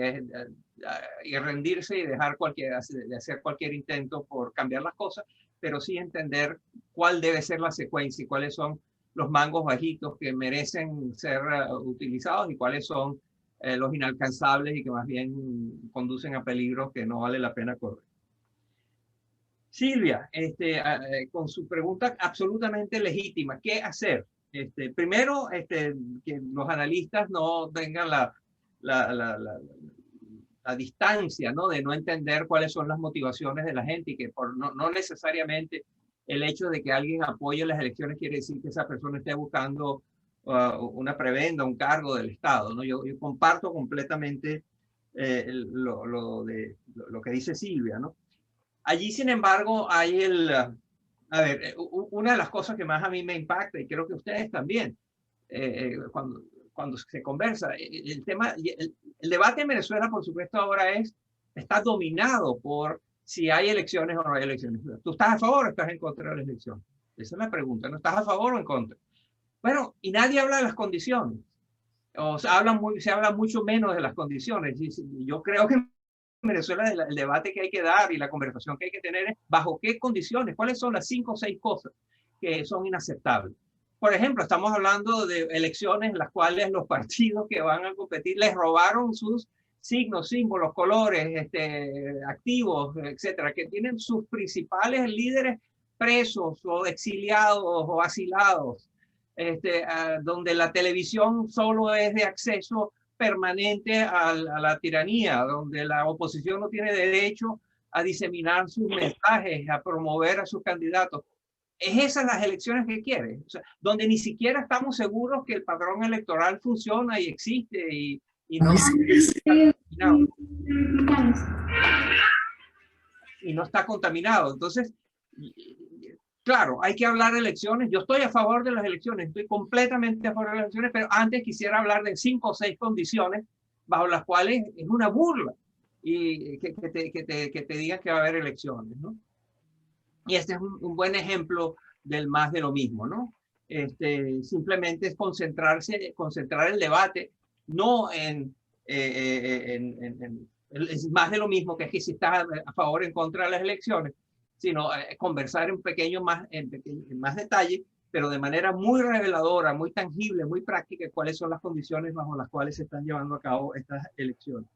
rendirse y dejar de hacer cualquier intento por cambiar las cosas, pero sí entender cuál debe ser la secuencia y cuáles son los mangos bajitos que merecen ser utilizados y cuáles son los inalcanzables y que más bien conducen a peligros que no vale la pena correr. Silvia, con su pregunta absolutamente legítima, ¿qué hacer? Primero, que los analistas no tengan la distancia, ¿no? De no entender cuáles son las motivaciones de la gente y que no necesariamente el hecho de que alguien apoye las elecciones quiere decir que esa persona esté buscando una prebenda, un cargo del Estado, ¿no? Yo comparto completamente lo que dice Silvia, ¿no? Allí, sin embargo, hay a ver, una de las cosas que más a mí me impacta, y creo que ustedes también, cuando se conversa, el tema, el debate en Venezuela, por supuesto, ahora está dominado por si hay elecciones o no hay elecciones. ¿Tú estás a favor o estás en contra de las elecciones? Esa es la pregunta, ¿no? ¿Estás a favor o en contra? Bueno, y nadie habla de las condiciones. O se habla mucho menos de las condiciones. Y yo creo que en Venezuela el debate que hay que dar y la conversación que hay que tener es bajo qué condiciones, cuáles son las 5 o 6 cosas que son inaceptables. Por ejemplo, estamos hablando de elecciones en las cuales los partidos que van a competir les robaron sus signos, símbolos, colores, activos, etcétera, que tienen sus principales líderes presos o exiliados o asilados, donde la televisión solo es de acceso permanente a la tiranía, donde la oposición no tiene derecho a diseminar sus mensajes, a promover a sus candidatos. ¿Es esas las elecciones que quiere? O sea, donde ni siquiera estamos seguros que el padrón electoral funciona y existe y no está contaminado. Entonces, claro, hay que hablar de elecciones. Yo estoy a favor de las elecciones, estoy completamente a favor de las elecciones, pero antes quisiera hablar de 5 o 6 condiciones bajo las cuales es una burla y que te digan que va a haber elecciones, ¿no? Y este es un buen ejemplo del más de lo mismo, ¿no? Simplemente es concentrar el debate, no es más de lo mismo, que es que si estás a favor o en contra de las elecciones, sino conversar en más detalle, pero de manera muy reveladora, muy tangible, muy práctica, cuáles son las condiciones bajo las cuales se están llevando a cabo estas elecciones.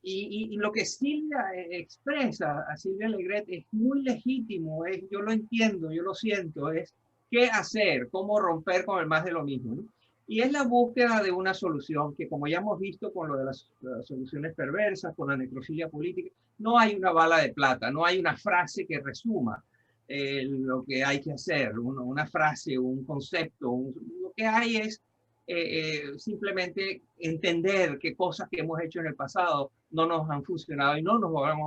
Y lo que Silvia expresa, a Silvia Alegret, es muy legítimo, yo lo entiendo, yo lo siento, es qué hacer, cómo romper con el más de lo mismo, ¿no? Y es la búsqueda de una solución que, como ya hemos visto con lo de las soluciones perversas, con la necrofilia política, no hay una bala de plata, no hay una frase que resuma lo que hay que hacer, una frase, un concepto, lo que hay es simplemente entender que cosas que hemos hecho en el pasado no nos han funcionado y no nos van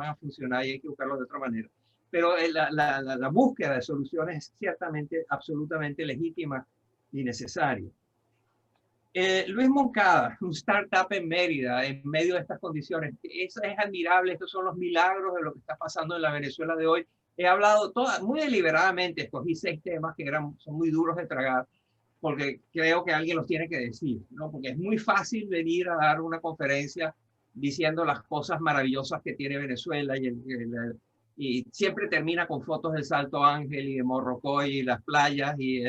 a funcionar y hay que buscarlo de otra manera. Pero la búsqueda de soluciones es ciertamente absolutamente legítima y necesaria. Luis Moncada, un startup en Mérida, en medio de estas condiciones, es admirable, estos son los milagros de lo que está pasando en la Venezuela de hoy. He hablado muy deliberadamente, escogí 6 temas que son muy duros de tragar, porque creo que alguien los tiene que decir, ¿no? Porque es muy fácil venir a dar una conferencia diciendo las cosas maravillosas que tiene Venezuela y siempre termina con fotos del Salto Ángel y de Morrocoy y las playas y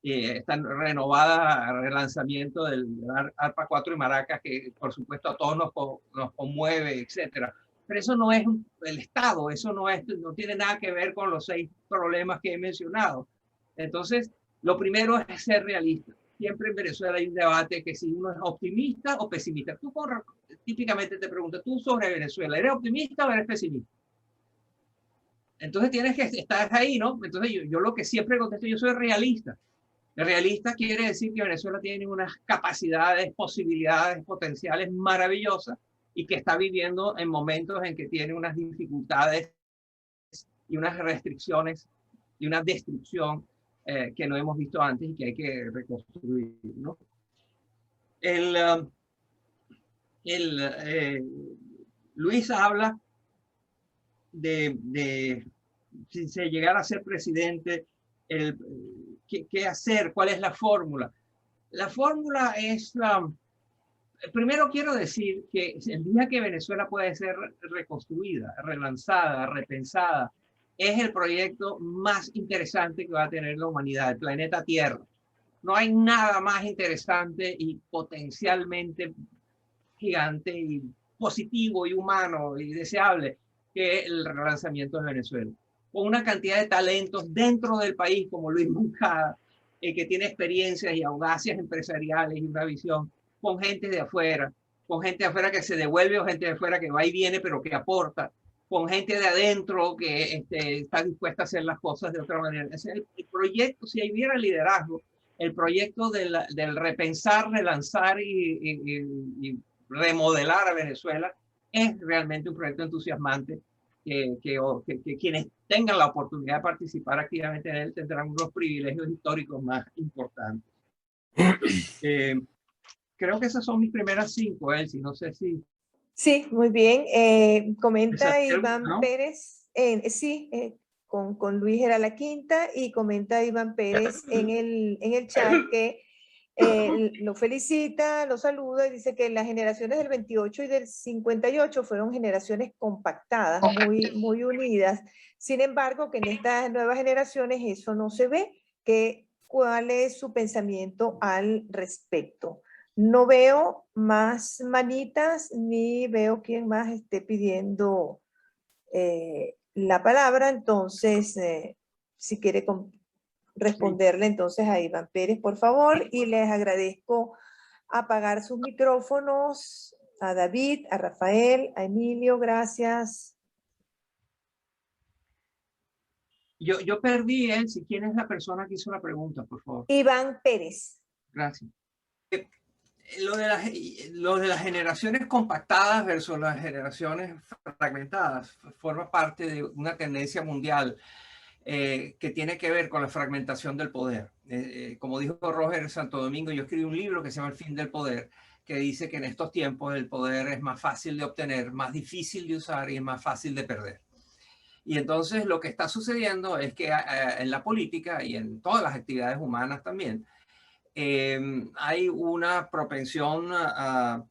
están renovadas el relanzamiento del Arpa 4 y Maracas, que por supuesto a todos nos conmueve, etcétera. Pero eso no es el Estado, eso no tiene nada que ver con los 6 problemas que he mencionado. Entonces, lo primero es ser realista. Siempre en Venezuela hay un debate que si uno es optimista o pesimista. Típicamente te pregunto, tú sobre Venezuela, ¿eres optimista o eres pesimista? Entonces tienes que estar ahí, ¿no? Entonces yo lo que siempre contesto, yo soy realista. Realista quiere decir que Venezuela tiene unas capacidades, posibilidades, potenciales maravillosas y que está viviendo en momentos en que tiene unas dificultades y unas restricciones y una destrucción que no hemos visto antes y que hay que reconstruir, ¿no? Luis habla de si se llegara a ser presidente, qué hacer, cuál es la fórmula. La fórmula es primero quiero decir que el día que Venezuela puede ser reconstruida, relanzada, repensada, es el proyecto más interesante que va a tener la humanidad, el planeta Tierra. No hay nada más interesante y potencialmente gigante y positivo y humano y deseable que el relanzamiento de Venezuela. Con una cantidad de talentos dentro del país como Luis Moncada, que tiene experiencias y audacias empresariales y una visión, con gente de afuera que se devuelve o gente de afuera que va y viene pero que aporta, con gente de adentro que está dispuesta a hacer las cosas de otra manera. Es el proyecto, si hubiera liderazgo, el proyecto del repensar, relanzar y remodelar a Venezuela es realmente un proyecto entusiasmante que quienes tengan la oportunidad de participar activamente en él tendrán unos privilegios históricos más importantes. Creo que esas son mis primeras 5, Elsie, no sé si... Sí, muy bien. Comenta Iván ¿no? Pérez, sí, con Luis era la quinta, y comenta Iván Pérez en el chat que lo felicita, lo saluda y dice que las generaciones del 28 y del 58 fueron generaciones compactadas, muy unidas. Sin embargo, que en estas nuevas generaciones eso no se ve. ¿Cuál es su pensamiento al respecto? No veo más manitas ni veo quién más esté pidiendo la palabra. Entonces, si quiere responderle entonces a Iván Pérez, por favor, y les agradezco apagar sus micrófonos a David, a Rafael, a Emilio, gracias. Yo perdí, Elsie, ¿quién es la persona que hizo la pregunta, por favor? Iván Pérez. Gracias. Lo de las generaciones compactadas versus las generaciones fragmentadas forma parte de una tendencia mundial que tiene que ver con la fragmentación del poder. Como dijo Roger Santo Domingo, yo escribí un libro que se llama El fin del poder, que dice que en estos tiempos el poder es más fácil de obtener, más difícil de usar y es más fácil de perder. Y entonces lo que está sucediendo es que en la política y en todas las actividades humanas también, hay una propensión a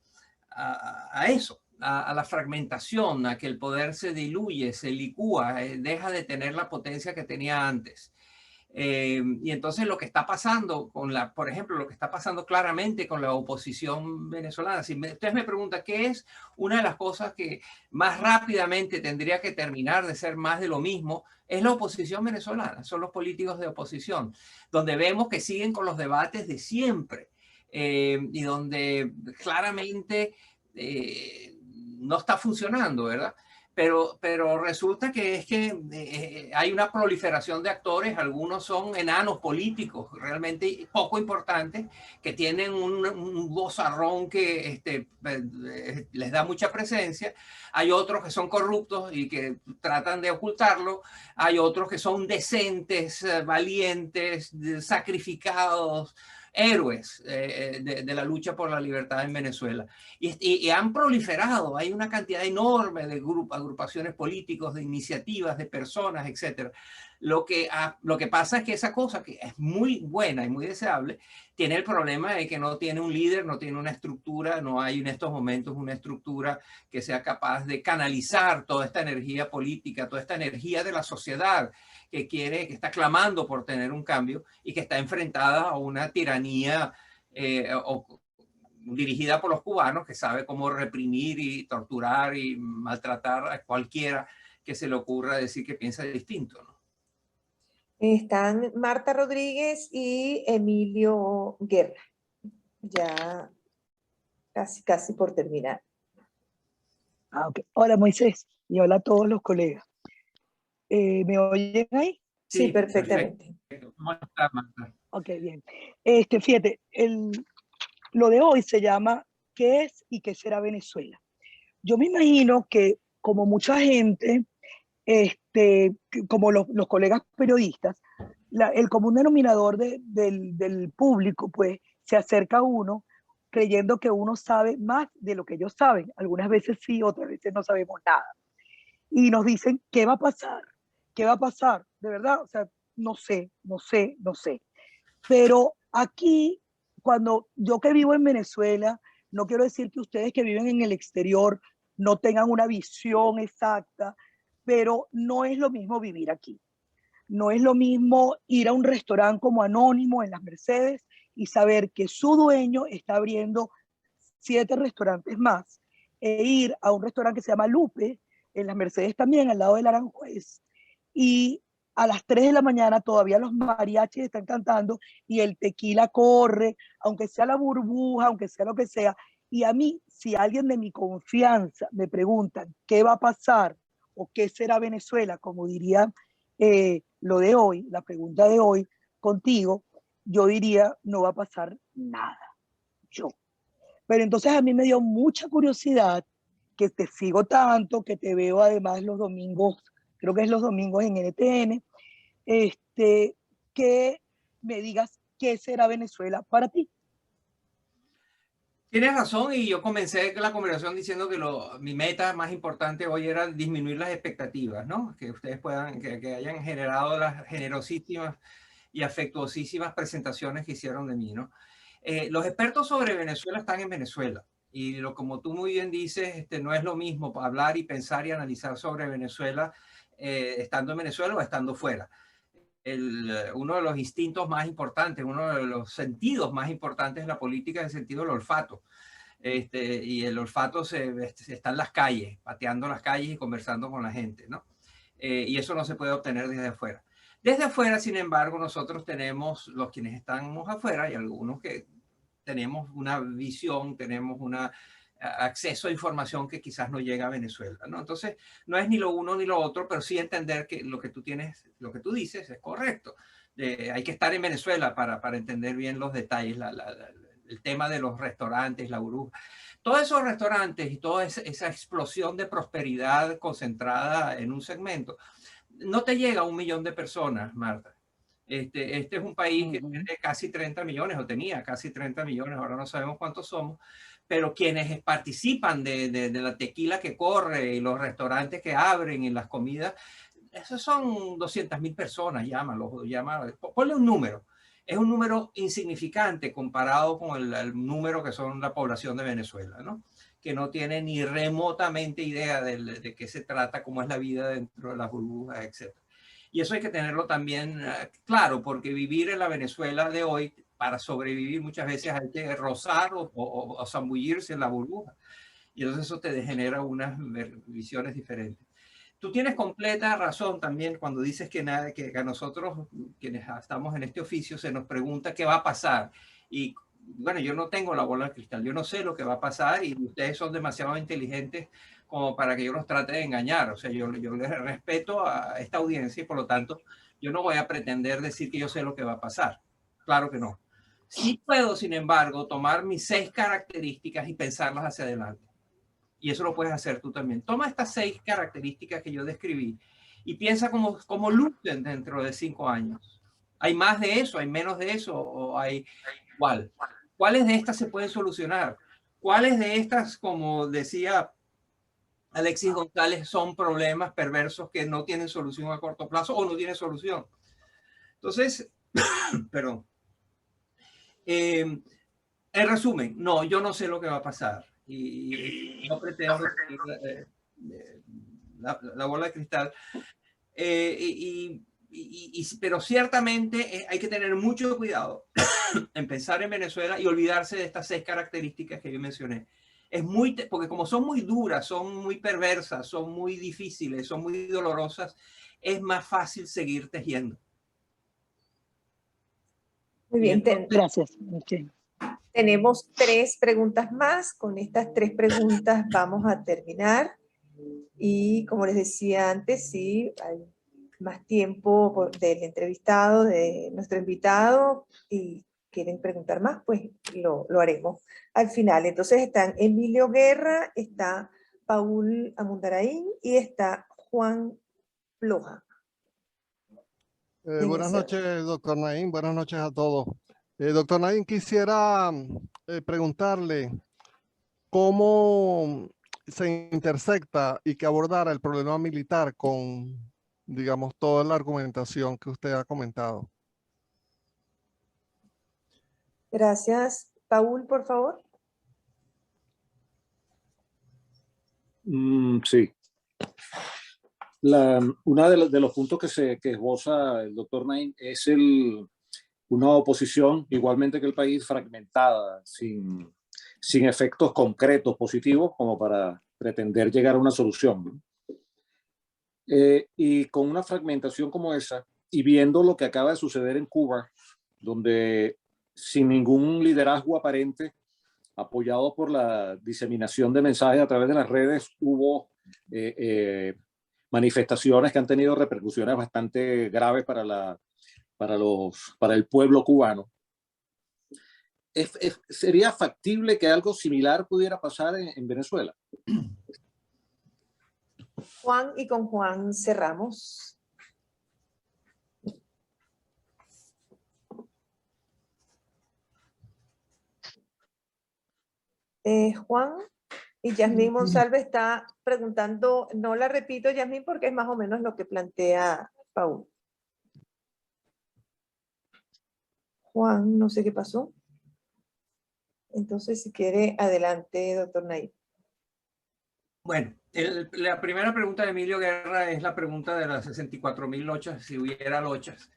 eso, a la fragmentación, a que el poder se diluye, se licúa, deja de tener la potencia que tenía antes. Y entonces lo que está pasando por ejemplo, lo que está pasando claramente con la oposición venezolana, si ustedes me preguntan qué es una de las cosas que más rápidamente tendría que terminar de ser más de lo mismo, es la oposición venezolana, son los políticos de oposición, donde vemos que siguen con los debates de siempre y donde claramente no está funcionando, ¿verdad? Pero resulta que es que hay una proliferación de actores, algunos son enanos políticos realmente poco importantes, que tienen un vozarrón que les da mucha presencia, hay otros que son corruptos y que tratan de ocultarlo, hay otros que son decentes, valientes, sacrificados, héroes de la lucha por la libertad en Venezuela. Y han proliferado, hay una cantidad enorme de agrupaciones políticos, de iniciativas, de personas, etc. Lo que pasa es que esa cosa, que es muy buena y muy deseable, tiene el problema de que no tiene un líder, no tiene una estructura, no hay en estos momentos una estructura que sea capaz de canalizar toda esta energía política, toda esta energía de la sociedad que está clamando por tener un cambio y que está enfrentada a una tiranía dirigida por los cubanos, que sabe cómo reprimir y torturar y maltratar a cualquiera que se le ocurra decir que piensa distinto, ¿no? Están Marta Rodríguez y Emilio Guerra. Ya casi por terminar. Okay. Hola Moisés y hola a todos los colegas. ¿Me oyen ahí? Sí, perfectamente. Perfecto. ¿Cómo está, Marta? Ok, bien. Fíjate, lo de hoy se llama ¿qué es y qué será Venezuela? Yo me imagino que como mucha gente, como los colegas periodistas, el común denominador del público, pues se acerca a uno creyendo que uno sabe más de lo que ellos saben. Algunas veces sí, otras veces no sabemos nada. Y nos dicen, ¿qué va a pasar? ¿Qué va a pasar? De verdad, o sea, no sé. Pero aquí, cuando yo que vivo en Venezuela, no quiero decir que ustedes que viven en el exterior no tengan una visión exacta, pero no es lo mismo vivir aquí. No es lo mismo ir a un restaurante como Anónimo en Las Mercedes y saber que su dueño está abriendo 7 restaurantes más, e ir a un restaurante que se llama Lupe, en Las Mercedes también, al lado del Aranjuez, y a las 3 de la mañana todavía los mariachis están cantando y el tequila corre, aunque sea la burbuja, aunque sea lo que sea. Y a mí, si alguien de mi confianza me pregunta qué va a pasar o qué será Venezuela, como diría lo de hoy, la pregunta de hoy contigo, yo diría, no va a pasar nada. Yo. Pero entonces a mí me dio mucha curiosidad, que te sigo tanto, que te veo además los domingos, creo que es los domingos en NTN, que me digas qué será Venezuela para ti. Tienes razón, y yo comencé la conversación diciendo que mi meta más importante hoy era disminuir las expectativas, ¿no? Que ustedes que hayan generado las generosísimas y afectuosísimas presentaciones que hicieron de mí, ¿no? Los expertos sobre Venezuela están en Venezuela, y como tú muy bien dices, no es lo mismo hablar y pensar y analizar sobre Venezuela estando en Venezuela o estando fuera. Uno de los instintos más importantes, uno de los sentidos más importantes de la política es el sentido del olfato. Y el olfato está en las calles, pateando las calles y conversando con la gente, ¿no? Y eso no se puede obtener desde afuera. Desde afuera, sin embargo, nosotros tenemos, los quienes estamos afuera, y algunos que tenemos una visión, tenemos un acceso a información que quizás no llega a Venezuela, ¿no? Entonces, no es ni lo uno ni lo otro, pero sí entender que lo que tú dices es correcto. Hay que estar en Venezuela para entender bien los detalles, el tema de los restaurantes, la burbuja. Todos esos restaurantes y toda esa explosión de prosperidad concentrada en un segmento, no te llega a 1 millón de personas, Marta. Este es un país que tiene casi 30 millones, o tenía casi 30 millones, ahora no sabemos cuántos somos, pero quienes participan de la tequila que corre y los restaurantes que abren y las comidas, esos son 200.000 personas, llámalo, ponle un número. Es un número insignificante comparado con el número que son la población de Venezuela, ¿no? Que no tiene ni remotamente idea de qué se trata, cómo es la vida dentro de las burbujas, etc. Y eso hay que tenerlo también claro, porque vivir en la Venezuela de hoy, para sobrevivir muchas veces hay que rozar o zambullirse en la burbuja. Y entonces eso te genera unas visiones diferentes. Tú tienes completa razón también cuando dices que a nosotros, quienes estamos en este oficio, se nos pregunta qué va a pasar. Y bueno, yo no tengo la bola de cristal, yo no sé lo que va a pasar y ustedes son demasiado inteligentes como para que yo los trate de engañar. O sea, yo les respeto a esta audiencia y por lo tanto yo no voy a pretender decir que yo sé lo que va a pasar. Claro que no. Sí puedo, sin embargo, tomar mis 6 características y pensarlas hacia adelante. Y eso lo puedes hacer tú también. Toma estas 6 características que yo describí y piensa cómo lucen dentro de 5 años. ¿Hay más de eso? ¿Hay menos de eso? ¿O hay igual? ¿Cuáles de estas se pueden solucionar? ¿Cuáles de estas, como decía Alexis González, son problemas perversos que no tienen solución a corto plazo o no tienen solución? Entonces, perdón. En resumen, no, yo no sé lo que va a pasar. Y no pretendo la bola de cristal. Pero ciertamente hay que tener mucho cuidado en pensar en Venezuela y olvidarse de estas 6 características que yo mencioné. Porque como son muy duras, son muy perversas, son muy difíciles, son muy dolorosas, es más fácil seguir tejiendo. Muy bien, gracias. Okay. Tenemos 3 preguntas más. Con estas 3 preguntas vamos a terminar. Y como les decía antes, si hay más tiempo del entrevistado, de nuestro invitado, y quieren preguntar más, pues lo haremos al final. Entonces están Emilio Guerra, está Paul Amundaraín y está Juan Ploja. Buenas noches, doctor Naim. Buenas noches a todos. Doctor Naim, quisiera preguntarle cómo se intersecta y que abordara el problema militar con, digamos, toda la argumentación que usted ha comentado. Gracias. Paul, por favor. Sí. Uno de los puntos que esboza el doctor Naim es una oposición, igualmente que el país, fragmentada, sin efectos concretos positivos como para pretender llegar a una solución. Y con una fragmentación como esa, y viendo lo que acaba de suceder en Cuba, donde sin ningún liderazgo aparente, apoyado por la diseminación de mensajes a través de las redes, hubo manifestaciones que han tenido repercusiones bastante graves para el pueblo cubano. ¿Sería factible que algo similar pudiera pasar en Venezuela? Juan, y con Juan cerramos. Juan, y Yasmín Monsalve está preguntando, no la repito, Yasmín, porque es más o menos lo que plantea Paul. Juan, no sé qué pasó. Entonces, si quiere, adelante, doctor Naim. Bueno, la primera pregunta de Emilio Guerra es la pregunta de las 64.000 lochas, si hubiera lochas.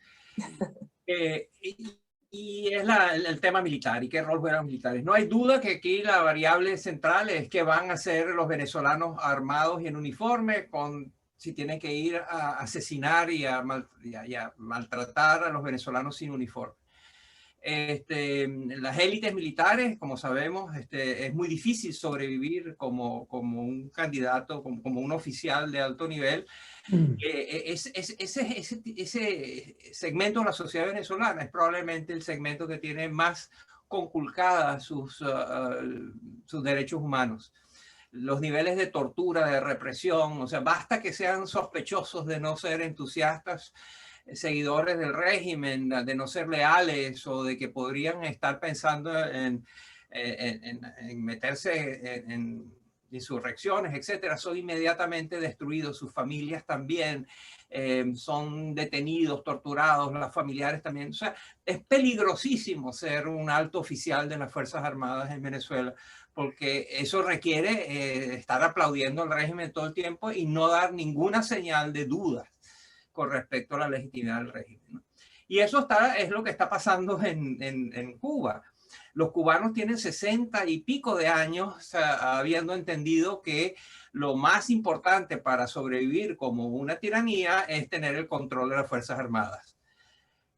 Y es el tema militar y qué rol juegan los militares. No hay duda que aquí la variable central es que van a ser los venezolanos armados y en uniforme, si tienen que ir a asesinar y a maltratar a los venezolanos sin uniforme. Las élites militares, como sabemos, es muy difícil sobrevivir como un candidato, como un oficial de alto nivel. Ese segmento de la sociedad venezolana es probablemente el segmento que tiene más conculcadas sus derechos humanos. Los niveles de tortura, de represión, o sea, basta que sean sospechosos de no ser entusiastas, seguidores del régimen, de no ser leales o de que podrían estar pensando en meterse en insurrecciones, etcétera, son inmediatamente destruidos, sus familias también son detenidos, torturados, los familiares también. O sea, es peligrosísimo ser un alto oficial de las Fuerzas Armadas en Venezuela, porque eso requiere estar aplaudiendo al régimen todo el tiempo y no dar ninguna señal de dudas con respecto a la legitimidad del régimen, ¿no? Y eso es lo que está pasando en Cuba. Los cubanos tienen 60 y pico de años habiendo entendido que lo más importante para sobrevivir como una tiranía es tener el control de las Fuerzas Armadas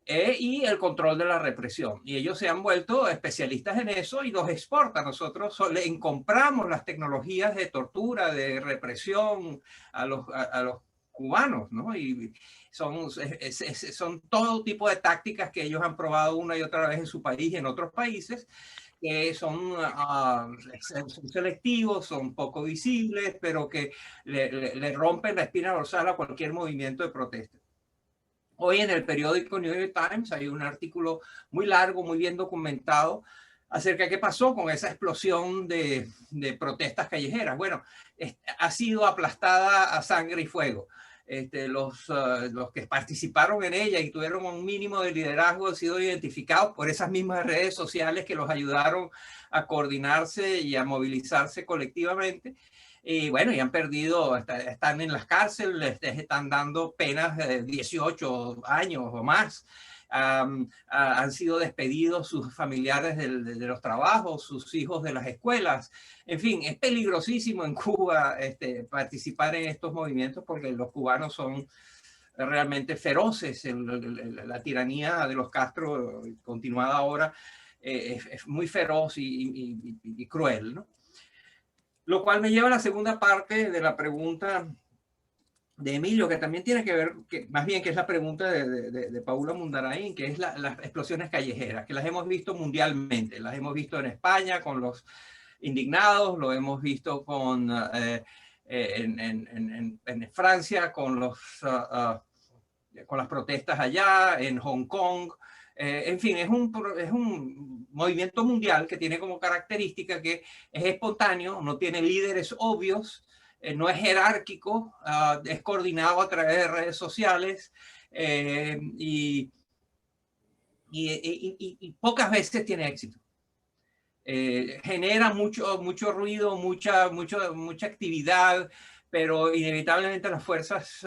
y el control de la represión. Y ellos se han vuelto especialistas en eso y los exportan. Nosotros compramos las tecnologías de tortura, de represión a los cubanos, ¿no? Y son todo tipo de tácticas que ellos han probado una y otra vez en su país y en otros países, que son selectivos, son poco visibles, pero que le rompen la espina dorsal a cualquier movimiento de protesta. Hoy en el periódico New York Times hay un artículo muy largo, muy bien documentado, acerca de qué pasó con esa explosión de protestas callejeras. Bueno, ha sido aplastada a sangre y fuego. Los que participaron en ella y tuvieron un mínimo de liderazgo han sido identificados por esas mismas redes sociales que los ayudaron a coordinarse y a movilizarse colectivamente. Y bueno, y han perdido, están en las cárceles, están dando penas de 18 años o más. Han sido despedidos sus familiares de los trabajos, sus hijos de las escuelas. En fin, es peligrosísimo en Cuba participar en estos movimientos porque los cubanos son realmente feroces. La tiranía de los Castro, continuada ahora, es muy feroz y cruel, ¿no? Lo cual me lleva a la segunda parte de la pregunta de Emilio, que también tiene que ver, más bien que es la pregunta de Paula Mundarain, que es las explosiones callejeras, que las hemos visto mundialmente. Las hemos visto en España con los indignados, lo hemos visto en Francia con las protestas allá, en Hong Kong. En fin, es un movimiento mundial que tiene como característica que es espontáneo, no tiene líderes obvios, no es jerárquico, es coordinado a través de redes sociales y pocas veces tiene éxito. Genera mucho ruido, mucha actividad, pero inevitablemente las fuerzas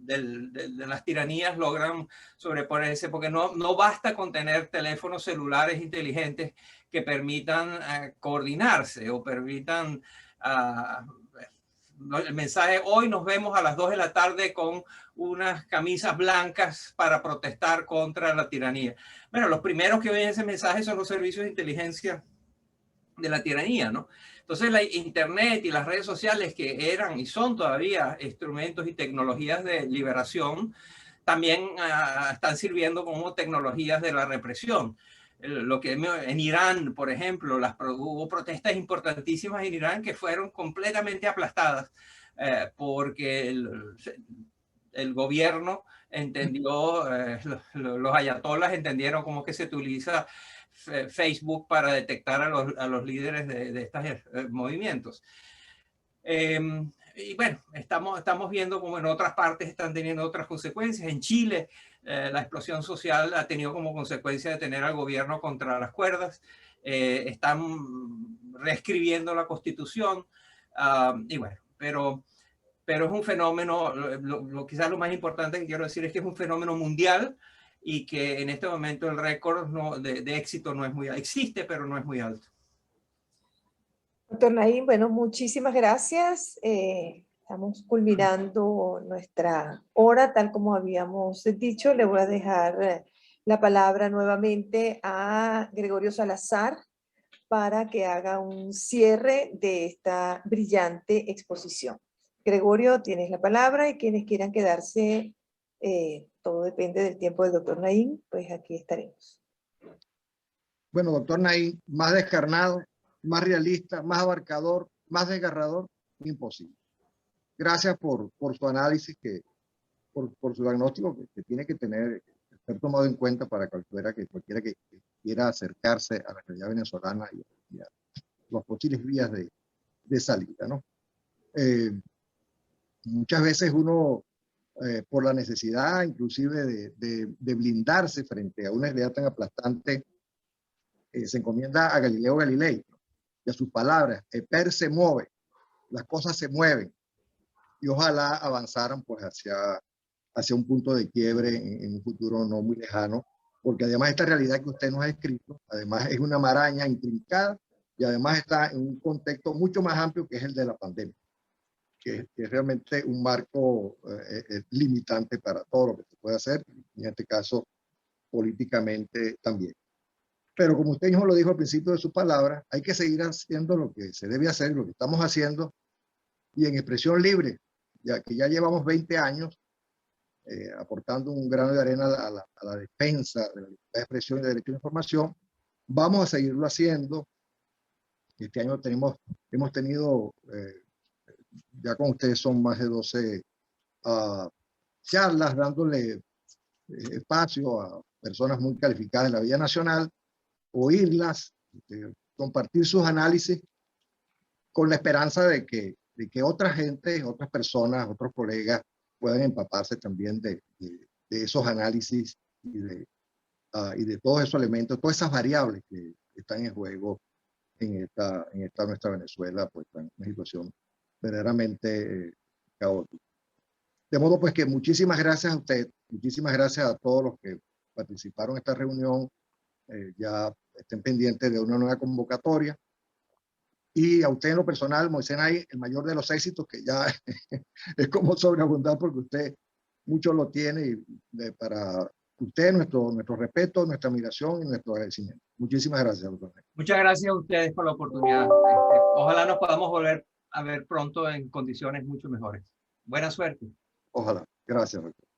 de las tiranías logran sobreponerse, porque no basta con tener teléfonos celulares inteligentes que permitan coordinarse o permitan el mensaje: hoy nos vemos a las 2 de la tarde con unas camisas blancas para protestar contra la tiranía. Bueno, los primeros que ven ese mensaje son los servicios de inteligencia de la tiranía, ¿no? Entonces la internet y las redes sociales, que eran y son todavía instrumentos y tecnologías de liberación, también están sirviendo como tecnologías de la represión. Lo que en Irán, por ejemplo, hubo protestas importantísimas en Irán que fueron completamente aplastadas porque el gobierno entendió, los ayatolás entendieron cómo que se utiliza Facebook para detectar a los líderes de estos movimientos. Y bueno, estamos viendo como en otras partes están teniendo otras consecuencias. En Chile, la explosión social ha tenido como consecuencia de tener al gobierno contra las cuerdas. Están reescribiendo la Constitución. Y bueno, pero es un fenómeno, quizás lo más importante que quiero decir es que es un fenómeno mundial y que en este momento el récord de éxito no es muy alto. Existe, pero no es muy alto. Doctor Naim, bueno, muchísimas gracias. Estamos culminando nuestra hora, tal como habíamos dicho. Le voy a dejar la palabra nuevamente a Gregorio Salazar para que haga un cierre de esta brillante exposición. Gregorio, tienes la palabra, y quienes quieran quedarse, todo depende del tiempo del doctor Naim, pues aquí estaremos. bueno, doctor Naim, más descarnado, más realista, más abarcador, más desgarrador, imposible. Gracias por su análisis, por su diagnóstico que tiene que ser tomado en cuenta para cualquiera que quiera acercarse a la realidad venezolana y a las posibles vías de salida, ¿no? Muchas veces uno, por la necesidad inclusive de blindarse frente a una realidad tan aplastante, se encomienda a Galileo Galilei y a sus palabras: el per se mueve, las cosas se mueven, y ojalá avanzaran pues hacia un punto de quiebre en un futuro no muy lejano, porque además esta realidad que usted nos ha escrito, además es una maraña intrincada y además está en un contexto mucho más amplio que es el de la pandemia, que es realmente un marco limitante para todo lo que se puede hacer, en este caso políticamente también. Pero como usted mismo lo dijo al principio de sus palabras, hay que seguir haciendo lo que se debe hacer, lo que estamos haciendo, y en expresión libre, ya que ya llevamos 20 años aportando un grano de arena a la defensa de la libertad de expresión y de derecho de información. Vamos a seguirlo haciendo. Este año hemos tenido, ya con ustedes son más de 12 charlas, dándole espacio a personas muy calificadas en la vida nacional, oírlas, compartir sus análisis, con la esperanza de que otra gente, otras personas, otros colegas puedan empaparse también de esos análisis y de todos esos elementos, todas esas variables que están en juego en esta nuestra Venezuela, pues en una situación verdaderamente caótica. De modo pues que muchísimas gracias a usted, muchísimas gracias a todos los que participaron en esta reunión, ya estén pendientes de una nueva convocatoria. Y a usted en lo personal, Moisés Naim, el mayor de los éxitos, que ya es como sobreabundar porque usted mucho lo tiene, y para usted nuestro respeto, nuestra admiración y nuestro agradecimiento. Muchísimas gracias, doctor. Muchas gracias a ustedes por la oportunidad. Ojalá nos podamos volver a ver pronto en condiciones mucho mejores. Buena suerte. Ojalá. Gracias, doctor.